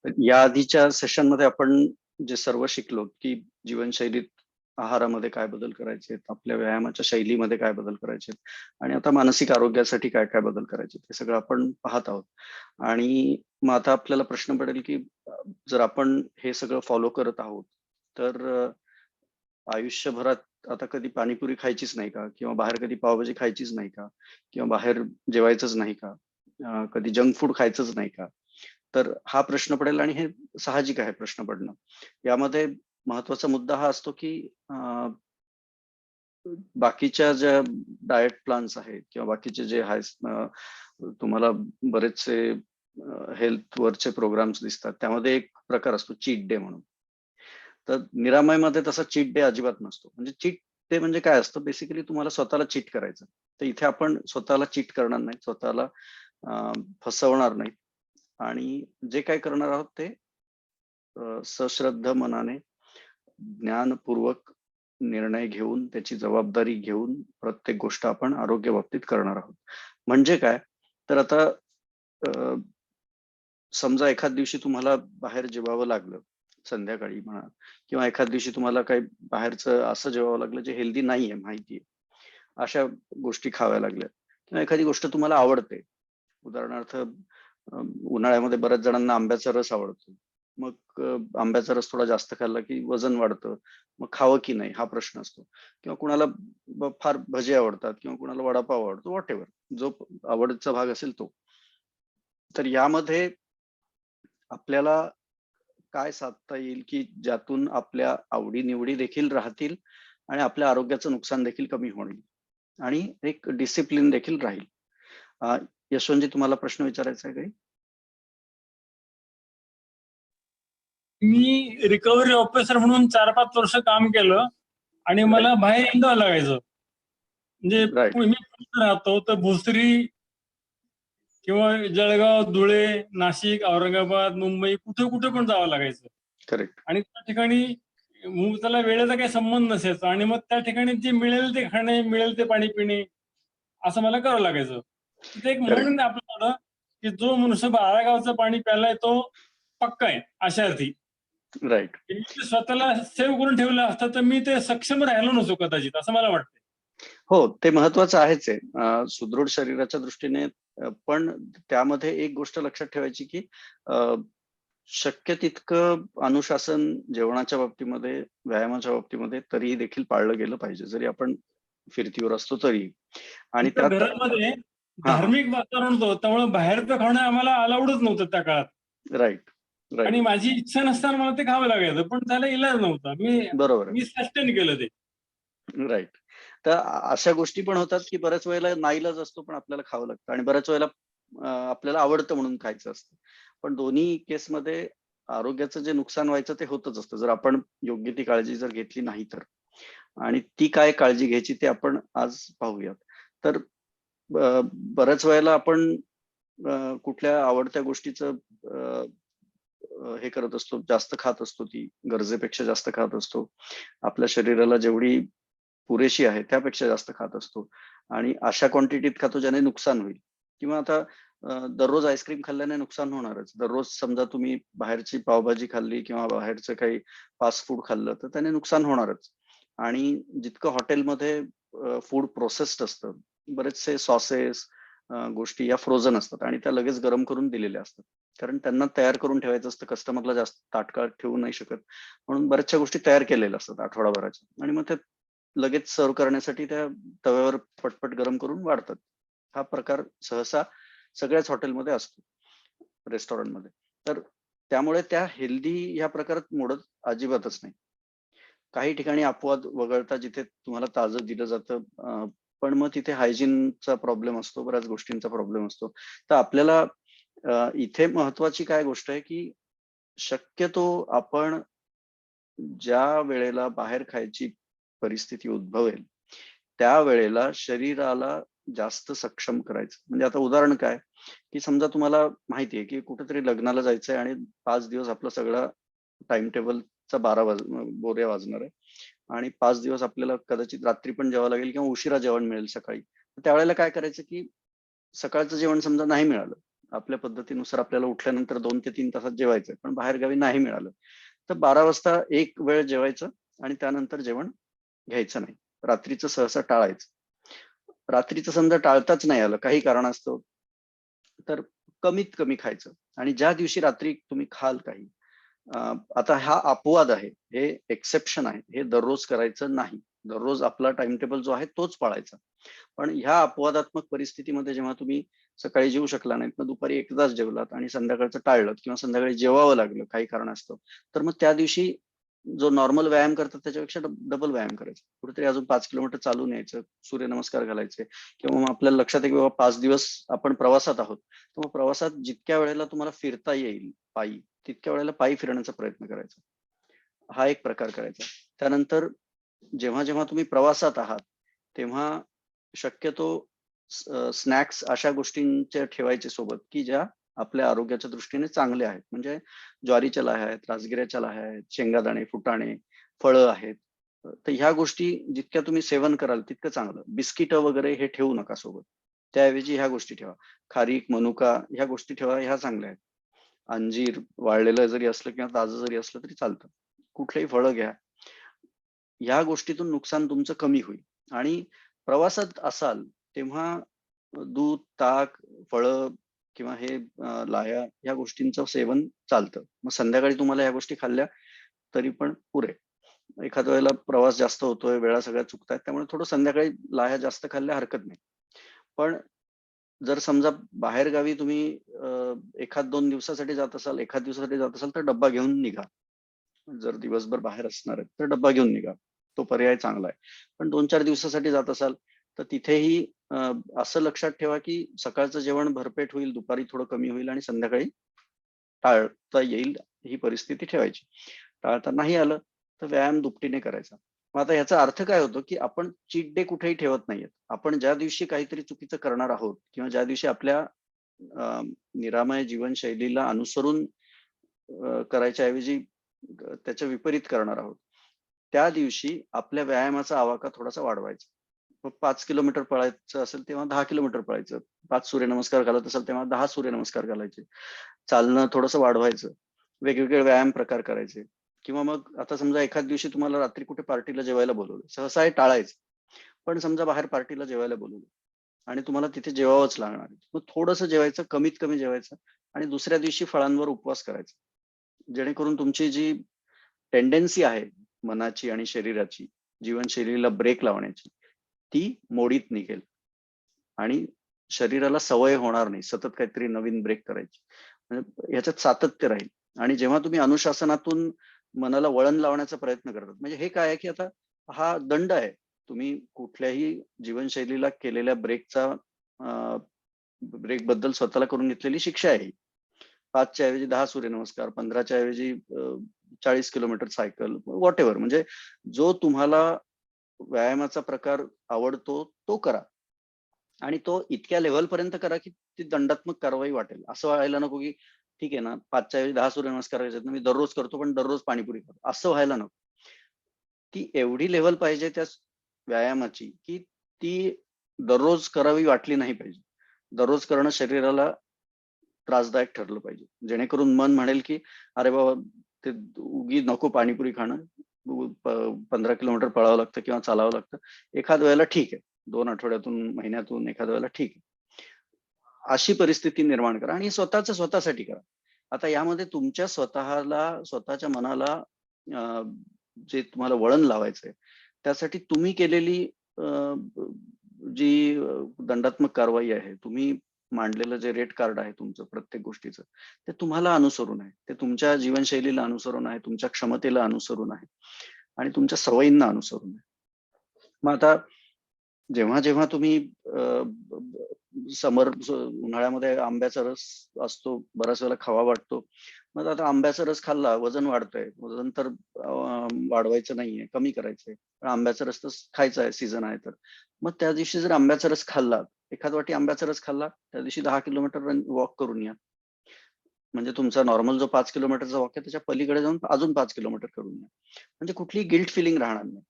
या आधीच्या सेशनमध्ये आपण जे सर्व शिकलो की जीवनशैलीत आहारामध्ये काय बदल करायचे, आपल्या व्यायामाच्या शैलीमध्ये काय बदल करायचे आणि आता मानसिक आरोग्यासाठी काय काय बदल करायचे, हे सगळं आपण पाहत आहोत. आणि मग आता आपल्याला प्रश्न पडेल की जर आपण हे सगळं फॉलो करत आहोत तर आयुष्यभरात आता कधी पाणीपुरी खायचीच नाही का, किंवा बाहेर कधी पावभाजी खायचीच नाही का, किंवा बाहेर जेवायचंच नाही का, कधी जंक फूड खायचंच नाही का? तर हा प्रश्न पडेल आणि हे साहजिक आहे प्रश्न पडणं. यामध्ये महत्वाचा मुद्दा हा असतो की बाकीच्या ज्या डाएट प्लॅन्स आहेत किंवा बाकीचे जे तुम्हाला बरेचसे हेल्थ वरचे प्रोग्राम्स दिसतात, त्यामध्ये एक प्रकार असतो चीट डे म्हणून. तर निरामयमध्ये तसा चीट डे अजिबात नसतो. म्हणजे चीट डे म्हणजे काय असतं, बेसिकली तुम्हाला स्वतःला चीट करायचं. तर इथे आपण स्वतःला चीट करणार नाही, स्वतःला फसवणार नाही आणि जे काय करणार आहोत ते सश्रद्ध मनाने ज्ञानपूर्वक निर्णय घेऊन त्याची जबाबदारी घेऊन प्रत्येक गोष्ट आपण आरोग्य बाबतीत करणार आहोत. म्हणजे काय, तर आता समजा एखाद दिवशी तुम्हाला बाहेर जेवावं लागलं संध्याकाळी म्हणा, किंवा एखाद दिवशी तुम्हाला काही बाहेरचं असं जेवावं लागलं जे हेल्दी नाहीये माहितीये, अशा गोष्टी खाव्या लागल्या, किंवा एखादी गोष्ट तुम्हाला आवडते. उदाहरणार्थ उन्हाळ्यामध्ये बऱ्याच जणांना आंब्याचा रस आवडतो. मग आंब्याचा रस थोडा जास्त खाल्ला की वजन वाढतं. मग खावं की नाही हा प्रश्न असतो. किंवा कुणाला फार भजी आवडतात, किंवा कुणाला वडापाव आवडतो, व्हॉटएव्हर जो आवडीचा भाग असेल तो. तर यामध्ये आपल्याला काय साधता येईल की ज्यातून आपल्या आवडी-निवडी देखील राहतील आणि आपल्या आरोग्याचं नुकसान देखील कमी होईल आणि एक डिसिप्लिन देखील राहील. यशवंतजी, तुम्हाला प्रश्न विचारायचा आहे काही? मी रिकव्हरी ऑफिसर म्हणून 4-5 वर्ष काम केलं आणि मला बाहेर हिंडावं लागायचं. म्हणजे मी पुण्यात राहतो तर भोसरी किंवा जळगाव, धुळे, नाशिक, औरंगाबाद, मुंबई कुठे कुठे पण जावं लागायचं. करेक्ट. आणि त्या ठिकाणी त्याला वेळेचा काही संबंध नसायचा आणि मग त्या ठिकाणी जे मिळेल ते खाणे, मिळेल ते पाणी पिणे असं मला करावं लागायचं. तिथे एक म्हणून आपल्याला की जो मनुष्य 12 गावचं पाणी प्यायलाय तो पक्का आहे, अशा अर्थी. राईट. मी स्वतःला सेव्ह करून ठेवलं असतं तर मी ते सक्षम राहिलो नसतो कदाचित, असं मला वाटतं. हो, ते महत्वाचं आहेच आहे सुदृढ शरीराच्या दृष्टीने. पण त्यामध्ये एक गोष्ट लक्षात ठेवायची की शक्य तितकं अनुशासन जेवणाच्या बाबतीमध्ये, व्यायामाच्या बाबतीमध्ये तरीही देखील पाळलं गेलं पाहिजे, जरी आपण फिरतीवर असतो तरी. आणि त्यात घरामध्ये धार्मिक वातावरण होतं, त्यामुळे बाहेरचं खाणं आम्हाला अलाउडच नव्हतं त्या काळात. राईट. आणि माझी इच्छा नसताना मला ते खावं लागायचं, पण त्याला इलाज नव्हता. मी सस्टेन केलं ते. राईट. तर अशा गोष्टी पण होतात की बऱ्याच वेळेला नाईलाज असतो पण आपल्याला खावं लागतं, आणि बऱ्याच वेळेला आपल्याला आवडतं म्हणून खायचं असतं. पण दोन्ही केसमध्ये आरोग्याचं जे नुकसान व्हायचं ते होतच असतं, जर आपण योग्य ती काळजी जर घेतली नाही तर. आणि ती काय काळजी घ्यायची ते आपण आज पाहूयात. तर बऱ्याच वेळेला आपण कुठल्या आवडत्या गोष्टीचं हे करत असतो, जास्त खात असतो, ती गरजेपेक्षा जास्त खात असतो. आपल्या शरीराला जेवढी पुरेशी आहे त्यापेक्षा जास्त खात असतो आणि अशा क्वांटिटीत खातो ज्याने नुकसान होईल. किंवा आता दररोज आईस्क्रीम खाल्ल्याने नुकसान होणारच. दररोज समजा तुम्ही बाहेरची पावभाजी खाल्ली किंवा बाहेरचं काही फास्ट फूड खाल्लं तर त्याने नुकसान होणारच. आणि जितकं हॉटेलमध्ये फूड प्रोसेस्ड असतं, बरेचसे सॉसेस गोष्टी या फ्रोझन असतात आणि त्या लगेच गरम करून दिलेल्या असतात. कारण त्यांना तयार करून ठेवायचं असतं, कस्टमरला जास्त ताटकाळ ठेवू नाही शकत. म्हणून बऱ्याचशा गोष्टी तयार केलेल्या असतात आठवडाभराच्या, आणि मग ते लगेच सर्व्ह करण्यासाठी त्या तव्यावर पटपट गरम करून वाढतात. हा प्रकार सहसा सगळ्याच हॉटेलमध्ये असतो, रेस्टॉरंटमध्ये. तर त्यामुळे त्या हेल्दी ह्या प्रकारात मोडत अजिबातच नाही. काही ठिकाणी अपवाद वगळता जिथे तुम्हाला ताजं दिलं जातं, पण मग तिथे हायजीनचा प्रॉब्लेम असतो, बऱ्याच गोष्टींचा प्रॉब्लेम असतो. तर आपल्याला इथे महत्वाची काय गोष्ट आहे की शक्यतो आपण ज्या वेळेला बाहेर खायची परिस्थिती उद्भवेल त्यावेळेला शरीराला जास्त सक्षम करायचं. म्हणजे आता उदाहरण काय, की समजा तुम्हाला माहिती आहे की कुठेतरी लग्नाला जायचंय आणि 5 दिवस आपला सगळा टाइम टेबलचा बोऱ्या वाजणार आहे आणि 5 दिवस आपल्याला कदाचित रात्री पण जेवावं लागेल किंवा उशिरा जेवण मिळेल सकाळी. त्यावेळेला काय करायचं की सकाळचं जेवण समजा नाही मिळालं आपल्या पद्धतीनुसार आपल्याला उठल्यानंतर 2 ते 3 तासात जेवायचंय, पण बाहेरगावी नाही मिळालं, तर 12 वाजता एक वेळ जेवायचं आणि त्यानंतर जेवण घ्यायचं नाही. रात्रीचं सहसा टाळायचं. रात्रीचं समजा टाळताच नाही आलं काही कारणास्तव, तर कमीत कमी खायचं. आणि ज्या दिवशी रात्री तुम्ही खाल काही, आता हा अपवाद आहे, हे एक्सेप्शन आहे, हे दररोज करायचं नाही. दररोज आपला टाइम टेबल जो आहे तोच पाळायचा. पण ह्या अपवादात्मक परिस्थितीमध्ये जेव्हा तुम्ही सकाळी जेवू शकला नाहीत, मग दुपारी एकदाच जेवलात आणि संध्याकाळचं टाळलं किंवा संध्याकाळी जेवावं लागलं काही कारणास्तव, तर मग त्या दिवशी जो नॉर्मल व्यायाम करतात त्याच्यापेक्षा डबल व्यायाम करायचा. कुठेतरी अजून 5 किलोमीटर चालून यायचं, सूर्यनमस्कार घालायचे, किंवा मग आपल्याला लक्षात आहे की बाबा 5 दिवस आपण प्रवासात आहोत, तर मग प्रवासात जितक्या वेळेला तुम्हाला फिरता येईल पायी, तितक्या वेळेला पायी फिरण्याचा प्रयत्न करायचा. हा एक प्रकार करायचा. त्यानंतर जेव्हा जेव्हा तुम्ही प्रवासात आहात, तेव्हा शक्यतो स्नॅक्स अशा गोष्टींच्या ठेवायचे सोबत, की ज्या आपल्या आरोग्याच्या दृष्टीने चांगल्या आहेत. म्हणजे ज्वारीच्या लाह्या आहेत, राजगिऱ्याच्या लाह्या आहेत, शेंगादाणे, फुटाणे, फळं आहेत. तर ह्या गोष्टी जितक्या तुम्ही सेवन कराल तितकं चांगलं. बिस्किटं वगैरे हे ठेवू नका सोबत. त्याऐवजी ह्या गोष्टी ठेवा. खारीक, मनुका ह्या गोष्टी ठेवा, ह्या चांगल्या आहेत. अंजीर वाळलेलं जरी असलं किंवा ताजं जरी असलं तरी चालतं. कुठलेही फळं घ्या. ह्या गोष्टीतून नुकसान तुमचं कमी होईल. आणि प्रवासात असाल तेव्हा दूध, ताक, फळं किंवा हे लाह्या ह्या गोष्टींचं सेवन चालतं. मग संध्याकाळी तुम्हाला ह्या गोष्टी खाल्ल्या तरी पण पुरे. एखाद्या वेळेला प्रवास जास्त होतोय, वेळा सगळ्या चुकतायत, त्यामुळे थोडं संध्याकाळी लाह्या जास्त खाल्ल्या हरकत नाही. पण जर समजा बाहेरगावी तुम्ही 1-2 दिवसासाठी जात असाल, एखाद दिवसासाठी जात असाल, तर डब्बा घेऊन निघा. जर दिवसभर बाहेर असणार आहेत, तर डब्बा घेऊन निघा. तो पर्याय चांगला आहे. पण 2-4 दिवसासाठी जात असाल, तर तिथेही असं लक्षात ठेवा, की सकाळचं जेवण भरपेट होईल, दुपारी थोडं कमी होईल आणि संध्याकाळी टाळता येईल ही परिस्थिती ठेवायची. टाळता नाही आलं, तर व्यायाम दुपटीने करायचा. मग आता ह्याचा अर्थ काय होतो, की आपण चीट डे कुठेही ठेवत नाहीयेत. आपण ज्या दिवशी काहीतरी चुकीचं करणार आहोत किंवा ज्या दिवशी आपल्या निरामय जीवनशैलीला अनुसरून करायच्या ऐवजी त्याच्या विपरीत करणार आहोत, त्या दिवशी आपल्या व्यायामाचा आवाका थोडासा वाढवायचा. मग 5 किलोमीटर पळायचं असेल तेव्हा 10 किलोमीटर पळायचं. 5 सूर्यनमस्कार घालत असाल तेव्हा 10 सूर्यनमस्कार घालायचे. चालणं थोडंसं वाढवायचं. वेगवेगळे व्यायाम प्रकार करायचे. किंवा मग आता समजा एखाद दिवशी तुम्हाला रात्री कुठे पार्टीला जेवायला बोलवलं. सहसा हे टाळायचं. पण समजा बाहेर पार्टीला जेवायला बोलवलं आणि तुम्हाला तिथे जेवावंच लागणार आहे. मग थोडंसं जेवायचं, कमीत कमी जेवायचं आणि दुसऱ्या दिवशी फळांवर उपवास करायचा. जेणेकरून तुमची जी टेंडन्सी आहे मनाची आणि शरीराची, जीवनशैलीला ब्रेक लावण्याची, ती मोडीत निघेल आणि शरीराला सवय होणार नाही सतत काहीतरी नवीन ब्रेक करायची. म्हणजे ह्याच्यात सातत्य राहील. आणि जेव्हा तुम्ही अनुशासनातून मनाला वळण लावण्याचा प्रयत्न करतात, म्हणजे हे काय आहे, की आता हा दंड आहे. तुम्ही कुठल्याही जीवनशैलीला केलेल्या ब्रेकचा ब्रेक बद्दल स्वतःला करून घेतलेली शिक्षा आहे. 5च्या ऐवजी 10 सूर्यनमस्कार, 15च्या ऐवजी 40 किलोमीटर सायकल, व्हॉटएव्हर. म्हणजे जो तुम्हाला व्यायामाचा प्रकार आवडतो तो करा. आणि तो इतक्या लेव्हलपर्यंत करा, की ती दंडात्मक कारवाई वाटेल. असं व्हायला नको, की ठीक आहे ना, 5च्या ऐवजी 10 सूर्यनमस्कार करायचे मी दररोज करतो, पण दररोज पाणीपुरी खातो. असं व्हायला नको. ती एवढी लेव्हल पाहिजे त्या व्यायामाची, की ती दररोज करावी वाटली नाही पाहिजे. दररोज करणं शरीराला त्रासदायक ठरलं पाहिजे. जेणेकरून मन म्हणेल, की "अरे बाबा, ते उगी नको पाणीपुरी खाणं. 15 किलोमीटर पळावं लागतं किंवा चालावं लागतं. एखाद वेळेला ठीक आहे. 2 आठवड्यातून, महिन्यातून एखाद्या वेळेला ठीक आहे." अशी परिस्थिती निर्माण करा आणि स्वतःचं स्वतःसाठी करा. आता यामध्ये तुमच्या स्वतःला, स्वतःच्या मनाला अ, जे तुम्हाला वळण लावायचंय, त्यासाठी तुम्ही केलेली जी दंडात्मक कारवाई आहे, तुम्ही मांडलेलं जे रेट कार्ड आहे तुमचं प्रत्येक गोष्टीचं, ते तुम्हाला अनुसरून आहे. ते तुमच्या जीवनशैलीला अनुसरून आहे, तुमच्या क्षमतेला अनुसरून आहे आणि तुमच्या सवयींना अनुसरून आहे. मग आता जेव्हा तुम्ही समर उन्हाळ्यामध्ये आंब्याचा रस असतो, बऱ्याच वेळेला खावा वाटतो. मग आता आंब्याचा रस खाल्ला, वजन वाढतंय. वजन तर वाढवायचं नाहीये, कमी करायचंय. पण आंब्याचा रस तर खायचा आहे, सीझन आहे तर. मग त्या दिवशी जर आंब्याचा रस खाल्ला, एखाद वाटी आंब्याचा रस खाल्ला, त्या दिवशी 10 किलोमीटर वॉक करून या. म्हणजे तुमचा नॉर्मल जो 5 किलोमीटरचा वॉक आहे, त्याच्या पलीकडे जाऊन अजून 5 किलोमीटर करून या. म्हणजे कुठलीही गिल्ट फिलिंग राहणार नाही.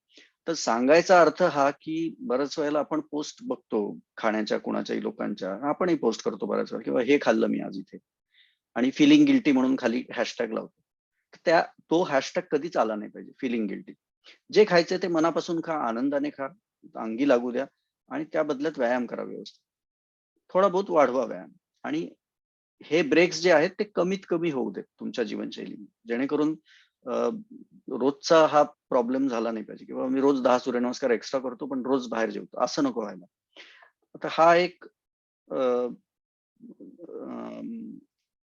तर सांगायचा अर्थ हा की बऱ्याच वेळेला आपण पोस्ट बघतो खाण्याच्या कुणाच्याही लोकांच्या, आपणही पोस्ट करतो बऱ्याच वेळा किंवा हे खाल्लं मी आज इथे आणि फिलिंग गिल्टी म्हणून खाली हॅशटॅग लावतो. तो हॅशटॅग कधीच आला नाही पाहिजे, फिलिंग गिल्टी. जे खायचं ते मनापासून खा, आनंदाने खा, अंगी लागू द्या आणि त्या बदल्यात व्यायाम करा व्यवस्थित. थोडा बहुत वाढवा व्यायाम आणि हे ब्रेक्स जे आहेत ते कमीत कमी होऊ देत तुमच्या जीवनशैलीमध्ये, जेणेकरून रोजचा हा प्रॉब्लेम झाला नाही पाहिजे किंवा मी रोज 10 सूर्यनमस्कार एक्स्ट्रा करतो पण रोज बाहेर जेवतो, असं नको व्हायला. आता हा एक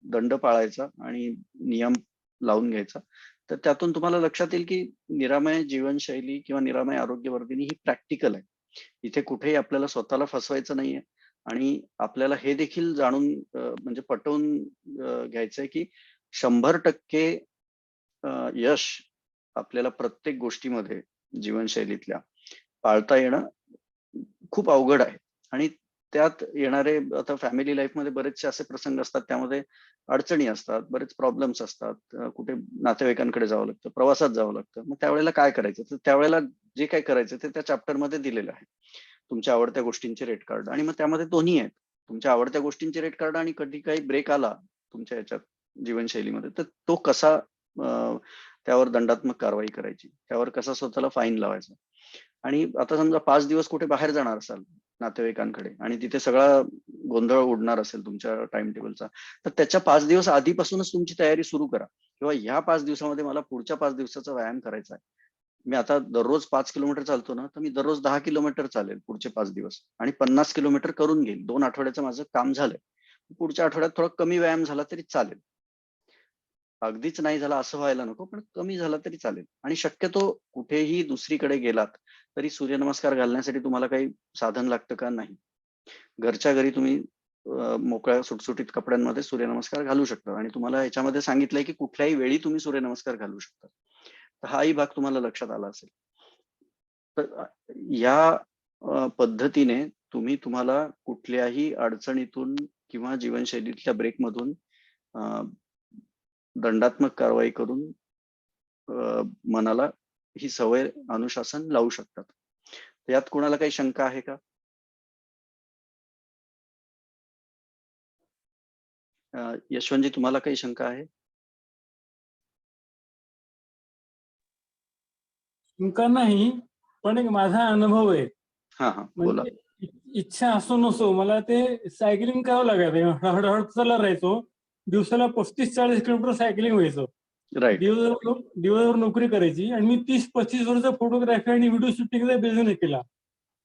दंड पाळायचा आणि नियम लावून घ्यायचा. तर त्यातून तुम्हाला लक्षात येईल की निरामय जीवनशैली किंवा निरामय आरोग्यवर्धिनी ही प्रॅक्टिकल आहे. इथे कुठेही आपल्याला स्वतःला फसवायचं नाहीये आणि आपल्याला हे देखील जाणून म्हणजे पटवून घ्यायचंय की 100% यश आपल्याला प्रत्येक गोष्टीमध्ये जीवनशैलीतल्या पाळता येणं खूप अवघड आहे आणि त्यात येणारे आता फॅमिली लाईफमध्ये बरेचसे असे प्रसंग असतात, त्यामध्ये अडचणी असतात, बरेच प्रॉब्लेम्स असतात, कुठे नातेवाईकांकडे जावं लागतं, प्रवासात जावं लागतं. मग त्यावेळेला काय करायचं? तर त्यावेळेला जे काही करायचं ते त्या चॅप्टरमध्ये दिलेलं आहे. तुमच्या आवडत्या गोष्टींचे रेट कार्ड आणि मग त्यामध्ये दोन्ही आहेत. तुमच्या आवडत्या गोष्टींचे रेट कार्ड आणि कधी काही ब्रेक आला तुमच्या ह्याच्यात जीवनशैलीमध्ये, तर तो कसा त्यावर दंडात्मक कारवाई करायची, त्यावर कसा स्वतःला फाईन लावायचा. आणि आता समजा 5 दिवस कुठे बाहेर जाणार असाल नातेवाईकांकडे आणि तिथे सगळा गोंधळ उडणार असेल तुमच्या टाइम टेबलचा, तर त्याच्या 5 दिवस आधीपासूनच तुमची तयारी सुरू करा किंवा ह्या 5 दिवसामध्ये मला पुढच्या 5 दिवसाचा व्यायाम करायचा आहे. मी आता दररोज 5 किलोमीटर चालतो ना, तर मी दररोज 10 किलोमीटर चालेल पुढचे 5 दिवस आणि 50 किलोमीटर करून घेईल. 2 आठवड्याचं माझं काम झालंय. पुढच्या आठवड्यात थोडा कमी व्यायाम झाला तरी चालेल. अगदीच नाही झाला असं व्हायला नको, पण कमी झाला तरी चालेल. आणि शक्यतो कुठेही दुसरीकडे गेलात तरी सूर्यनमस्कार घालण्यासाठी तुम्हाला काही साधन लागतं का? नाही. घरच्या घरी तुम्ही मोकळ्या सुटसुटीत कपड्यांमध्ये सूर्यनमस्कार घालू शकता आणि तुम्हाला ह्याच्यामध्ये सांगितलंय की कुठल्याही वेळी तुम्ही सूर्यनमस्कार घालू शकता. तर हाही भाग तुम्हाला लक्षात आला असेल. तर या पद्धतीने तुम्ही तुम्हाला कुठल्याही अडचणीतून किंवा जीवनशैलीतल्या ब्रेकमधून दंडात्मक कारवाई करून मनाला ही सवय अनुशासन लावू शकतात. यात कोणाला काही शंका आहे का? यशवंतजी, तुम्हाला काही शंका आहे? शंका नाही, पण एक माझा अनुभव आहे. बोला. म्हणजे इच्छा असो नसो मला ते सायकलिंग करावं लागायचं. हळूहळू चालत राहायचो. दिवसाला 35-40 किलोमीटर सायकलिंग व्हायचं. राईट. दिवसभर नोकरी करायची आणि मी 30-35 वर्ष फोटोग्राफी आणि व्हिडिओ शूटिंगचा बिझनेस केला.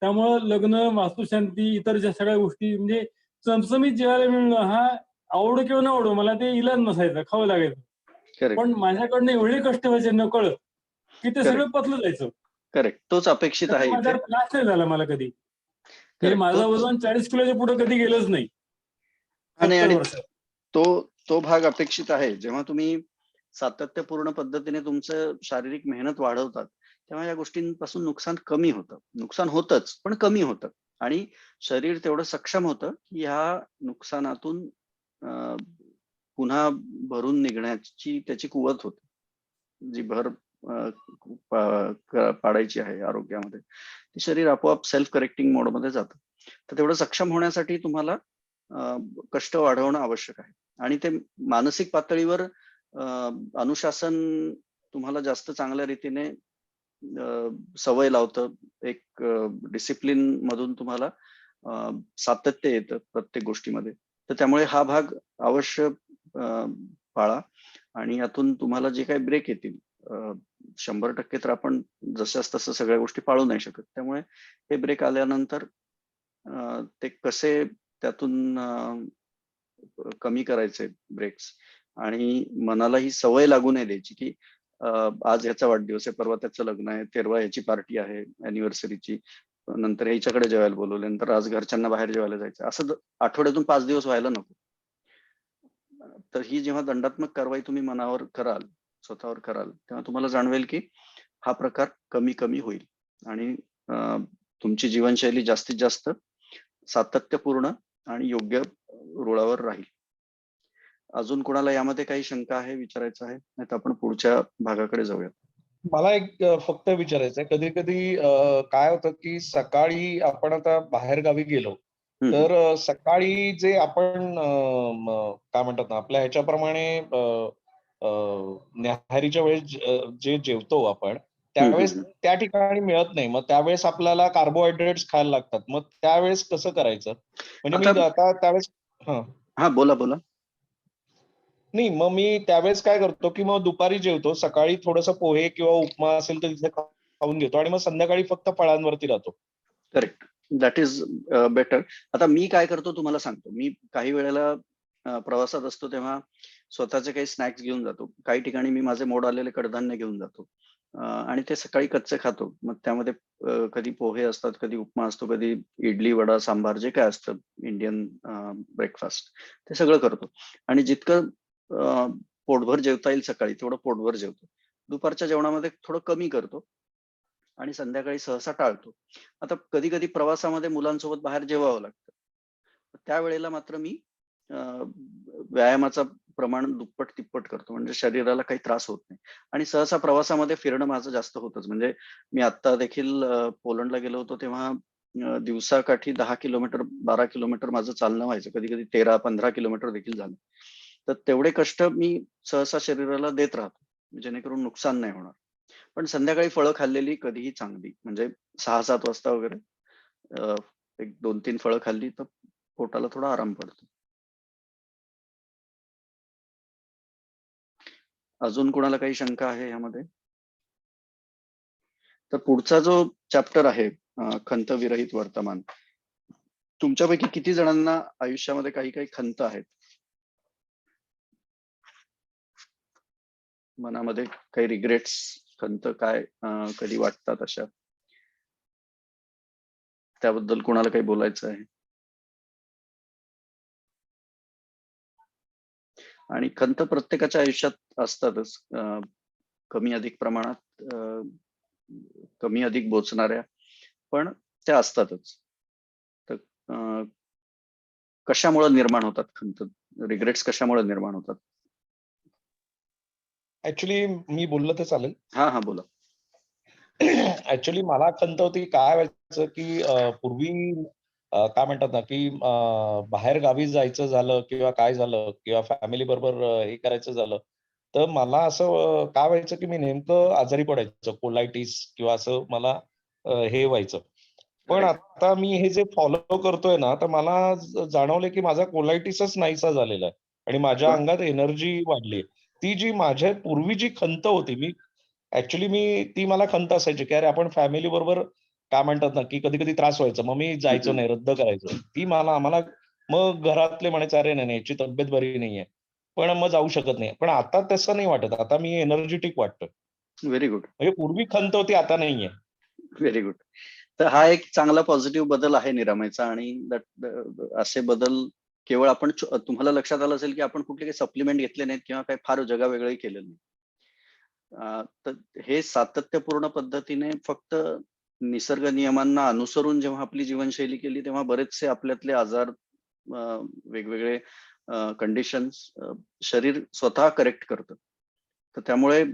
त्यामुळं लग्न, वास्तुशांती, इतर ज्या सगळ्या गोष्टी म्हणजे चमचमीत जेवायला मिळणं हा आवडो किंवा न आवडो मला ते इलाज नसायचा, खावं लागायचं. करेक्ट. पण माझ्याकडनं एवढे कष्ट व्हायचे नकळत की ते सगळं करेक्ट. पचलं जायचं. करेक्ट. तोच अपेक्षित आहे त्याचा इथे. माझ्यावर त्रास नाही झाला मला कधी. म्हणजे करेक्ट. माझं वजन 40 किलोच्या पुढे कधी गेलंच नाही. आणि 70 आणि वर्षात. तो भाग अपेक्षित आहे. जेव्हा तुम्ही सातत्यपूर्ण पद्धतीने तुमचं शारीरिक मेहनत वाढवतात, तेव्हा या गोष्टींपासून नुकसान कमी होतं. नुकसान होतंच, पण कमी होतं आणि शरीर तेवढं सक्षम होतं, की ह्या नुकसानातून पुन्हा भरून निघण्याची त्याची कुवत होते. जी भर पाडायची आहे आरोग्यामध्ये, ते शरीर आपोआप सेल्फ करेक्टिंग मोडमध्ये जातं. तर तेवढं सक्षम होण्यासाठी तुम्हाला कष्ट वाढवणं आवश्यक आहे आणि ते मानसिक पातळीवर अनुशासन तुम्हाला जास्त चांगल्या रीतीने सवय लावतं. एक डिसिप्लिन मधून तुम्हाला सातत्य येतं प्रत्येक गोष्टीमध्ये. तर त्यामुळे हा भाग अवश्य पाळा आणि यातून तुम्हाला जे काही ब्रेक येतील 100% तर आपण जशास तसं सगळ्या गोष्टी पाळू नाही शकत. त्यामुळे हे ब्रेक आल्यानंतर ते कसे त्यातून कमी करायचे ब्रेक्स आणि मनाला ही सवय लागू नाही द्यायची की आज ह्याचा वाढदिवस आहे, परवा त्याचं लग्न आहे, तेरवा ह्याची पार्टी आहे अॅनिव्हर्सरीची, नंतर ह्याच्याकडे जेवायला बोलवलं, नंतर आज घरच्यांना बाहेर जेवायला जायचं, असं आठवड्यातून 5 दिवस व्हायला नको. तर ही जेव्हा दंडात्मक कारवाई तुम्ही मनावर कराल, स्वतःवर कराल, तेव्हा तुम्हाला जाणवेल की हा प्रकार कमी कमी होईल आणि तुमची जीवनशैली जास्तीत जास्त सातत्यपूर्ण आणि योग्य रुळावर राहील. अजून कोणाला यामध्ये काही शंका आहे, विचारायचं आहे? नाहीतर आपण पुढच्या भागाकडे जाऊया. मला एक फक्त विचारायचं आहे, कधी कधी काय होतं की सकाळी आपण आता बाहेर गावी गेलो तर सकाळी जे आपण काय म्हणतात ना आपल्या ह्याच्याप्रमाणे न्याहारीच्या वेळेस जे जेवतो आपण त्यावेळेस त्या ठिकाणी मिळत नाही. मग त्यावेळेस आपल्याला कार्बोहायड्रेट्स खायला लागतात. मग त्यावेळेस कसं करायचं? म्हणजे मी आता त्यावेळेस हा बोला बोला. नाही, मग मी त्यावेळेस काय करतो की मग दुपारी जेवतो, सकाळी थोडंसं पोहे किंवा उपमा असेल तर तिथे खाऊन घेतो आणि मग संध्याकाळी फक्त फळांवरती राहतो. Correct, that is better. आता मी काय करतो तुम्हाला सांगतो. मी काही वेळेला प्रवासात असतो तेव्हा स्वतःचे काही स्नॅक्स घेऊन जातो. काही ठिकाणी मी माझे मोड आलेले कडधान्य घेऊन जातो आणि ते सकाळी कच्चे खातो. मग त्यामध्ये कधी पोहे असतात, कधी उपमा असतो, कधी इडली, वडा, सांबार जे काय असतं इंडियन ब्रेकफास्ट ते सगळं करतो. आणि जितकं पोटभर जेवता येईल सकाळी तेवढं पोटभर जेवतो. दुपारच्या जेवणामध्ये थोडं कमी करतो आणि संध्याकाळी सहसा टाळतो. आता कधी कधी प्रवासामध्ये मुलांसोबत बाहेर जेवावं लागतं. त्यावेळेला मात्र मी व्यायामाचं प्रमाण दुप्पट तिप्पट करतो, म्हणजे शरीराला काही त्रास होत नाही. आणि सहसा प्रवासामध्ये फिरणं माझं जास्त होतच. म्हणजे मी आता देखील पोलंडला गेलो होतो तेव्हा दिवसाकाठी 10 किलोमीटर 12 किलोमीटर माझं चालणं व्हायचं. कधी कधी 13-15 किलोमीटर देखील झालं. तर तेवढे कष्ट मी सहसा शरीराला देत राहतो जेणेकरून नुकसान नाही होणार. पण संध्याकाळी फळं खाल्लेली कधीही चांगली. म्हणजे 6-7 वाजता वगैरे एक 2-3 फळं खाल्ली तर पोटाला थोडा आराम पडतो. अजून कोणाला काही शंका आहे यामध्ये? तर पुढचा जो चॅप्टर आहे खंत विरहित वर्तमान. तुमच्यापैकी किती जणांना आयुष्यामध्ये काही काही खंत आहेत? मनामध्ये काही रिग्रेट्स, खंत काय कधी वाटतात अशा? त्याबद्दल कोणाला काही बोलायचं आहे? आणि खंत प्रत्येकाच्या आयुष्यात असतातच, कमी अधिक प्रमाणात, कमी अधिक बोचणाऱ्या, पण त्या असतातच. तर कशामुळे निर्माण होतात खंत? रिग्रेट्स कशामुळे निर्माण होतात? ऍक्च्युली मी बोललं तर चालेल? हा हा बोला. ऍक्च्युली मला खंत होती, काय व्हायचं की पूर्वी काय म्हणतात ना की बाहेर गावी जायचं झालं किंवा काय झालं किंवा फॅमिली बरोबर हे करायचं झालं तर मला असं काय व्हायचं की मी नेमकं आजारी पडायचं, कोलायटिस किंवा असं मला हे व्हायचं. पण आता मी हे जे फॉलो करतोय ना तर मला जाणवलं की माझा कोलायटिसच नाहीसा झालेला आहे आणि माझ्या अंगात एनर्जी वाढली. ती जी माझ्या पूर्वी जी खंत होती, ती मला खंत असायची की अरे आपण फॅमिली बरोबर काय म्हणतात ना की कधी कधी त्रास व्हायचा, मग मी जायचो नाही, रद्द करायचो. ती आम्हाला मग घरातले म्हणायचे अरे नाही याची तब्येत बरी नाहीये, पण मग जाऊ शकत नाही. पण आता तसं नाही वाटत, आता मी एनर्जेटिक वाटतो. Very good. म्हणजे पूर्वी खंत होती, आता नाहीये. Very good. तर हा एक चांगला पॉझिटिव्ह बदल आहे निरामयचा. आणि असे बदल केवळ आपण, तुम्हाला लक्षात आलं असेल की आपण कुठले काही सप्लिमेंट घेतले नाहीत किंवा काही फार जगावेगळंही केलेलं नाही. तर हे सातत्यपूर्ण पद्धतीने फक्त निसर्ग नियमांना अनुसरून जेव्हा आपली जीवनशैली केली तेव्हा बरेचसे आपल्यातले आजार, वेगवेगळे कंडिशन्स शरीर स्वतः करेक्ट करतं. तर त्यामुळे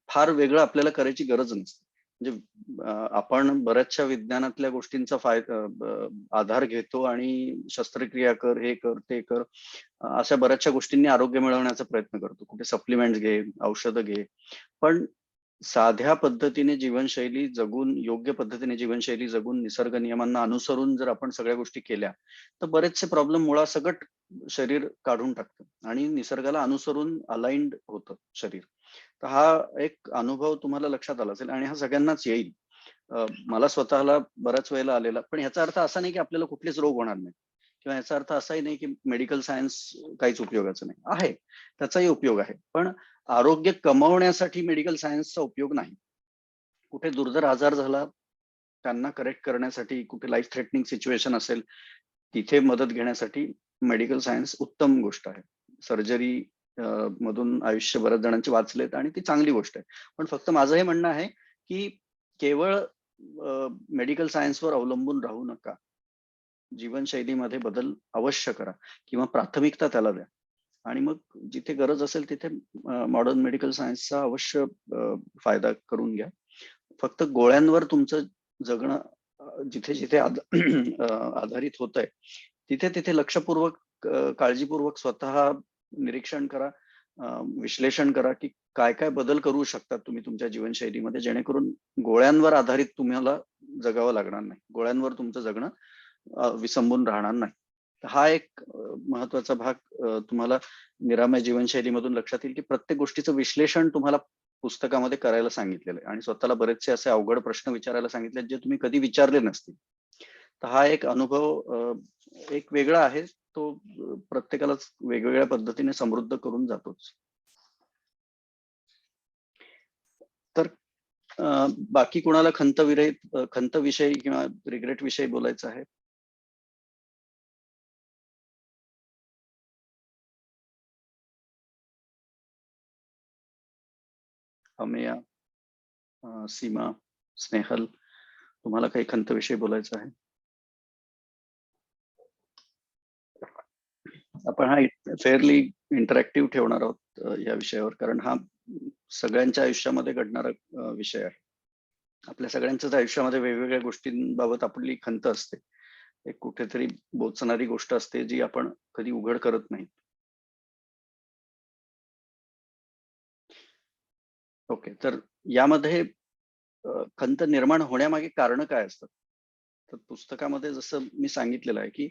फार वेगळं आपल्याला करायची गरज नसते. म्हणजे आपण बऱ्याचशा विज्ञानातल्या गोष्टींचा आधार घेतो आणि शस्त्रक्रिया कर, हे कर, ते कर, अशा बऱ्याचशा गोष्टींनी आरोग्य मिळवण्याचा प्रयत्न करतो. कुठे सप्लिमेंट्स घे, औषधं घे. पण साध्या पद्धतीने जीवनशैली जगून, योग्य पद्धतीने जीवनशैली जगून, निसर्ग नियमांना अनुसरून जर आपण सगळ्या गोष्टी केल्या तर बरेचसे प्रॉब्लेम मुळासकट शरीर काढून टाकतं आणि निसर्गाला अनुसरून अलाइन्ड होतं शरीर. तर हा एक अनुभव तुम्हाला लक्षात आला असेल आणि हा सगळ्यांनाच येईल. मला स्वतःला बऱ्याच वेळेला आलेला. पण ह्याचा अर्थ असा नाही की आपल्याला कुठलेच रोग होणार नाही किंवा याचा अर्थ असाही नाही की मेडिकल सायन्स काहीच उपयोगाचं नाही आहे. त्याचाही उपयोग आहे, पण आरोग्य कमवण्यासाठी मेडिकल सायन्सचा उपयोग नाही. कुठे दुर्धर आजार झाला त्यांना करेक्ट करण्यासाठी, कुठे लाईफ थ्रेटनिंग सिच्युएशन असेल तिथे मदत घेण्यासाठी मेडिकल सायन्स उत्तम गोष्ट आहे. सर्जरी मधून आयुष्य बऱ्याच जणांचे वाचलेत आणि ती चांगली गोष्ट आहे. पण फक्त माझं हे म्हणणं आहे की केवळ मेडिकल सायन्सवर अवलंबून राहू नका. जीवनशैलीमध्ये बदल अवश्य करा किंवा प्राथमिकता त्याला द्या आणि मग जिथे गरज असेल तिथे मॉडर्न मेडिकल सायन्सचा अवश्य फायदा करून घ्या. फक्त गोळ्यांवर तुमचं जगणं जिथे जिथे आधारित होतंय तिथे तिथे लक्षपूर्वक काळजीपूर्वक स्वतः निरीक्षण करा, विश्लेषण करा की काय काय बदल करू शकतात तुम्ही तुमच्या जीवनशैलीमध्ये, जेणेकरून गोळ्यांवर आधारित तुम्हाला जगावं लागणार नाही, गोळ्यांवर तुमचं जगणं विसंबून राहणार नाही. हा एक महत्वाचा भाग तुम्हाला निरामय जीवनशैलीमधून लक्षात येईल की प्रत्येक गोष्टीचं विश्लेषण तुम्हाला पुस्तकामध्ये करायला सांगितलेलं आहे आणि स्वतःला बरेचसे असे अवघड प्रश्न विचारायला सांगितले जे तुम्ही कधी विचारले नसतील. तर हा एक अनुभव एक वेगळा आहे, तो प्रत्येकालाच वेगवेगळ्या पद्धतीने समृद्ध करून जातोच. तर बाकी कोणाला खंत विषयी किंवा रिग्रेट विषयी बोलायचं आहे? अमेया, सीमा, स्नेहल, तुम्हाला काही खंत विषयी बोलायचं आहे? आपण हा फेअरली इंटरॅक्टिव्ह ठेवणार आहोत या विषयावर, कारण हा सगळ्यांच्या आयुष्यामध्ये घडणारा विषय आहे. आपल्या सगळ्यांच्याच आयुष्यामध्ये वेगवेगळ्या गोष्टींबाबत आपली खंत असते, एक कुठेतरी बोचणारी गोष्ट असते जी आपण कधी उघड करत नाही. ओके, तर यामध्ये खंत निर्माण होण्यामागे कारण काय असतात? तर पुस्तकामध्ये जसं मी सांगितलेलं आहे की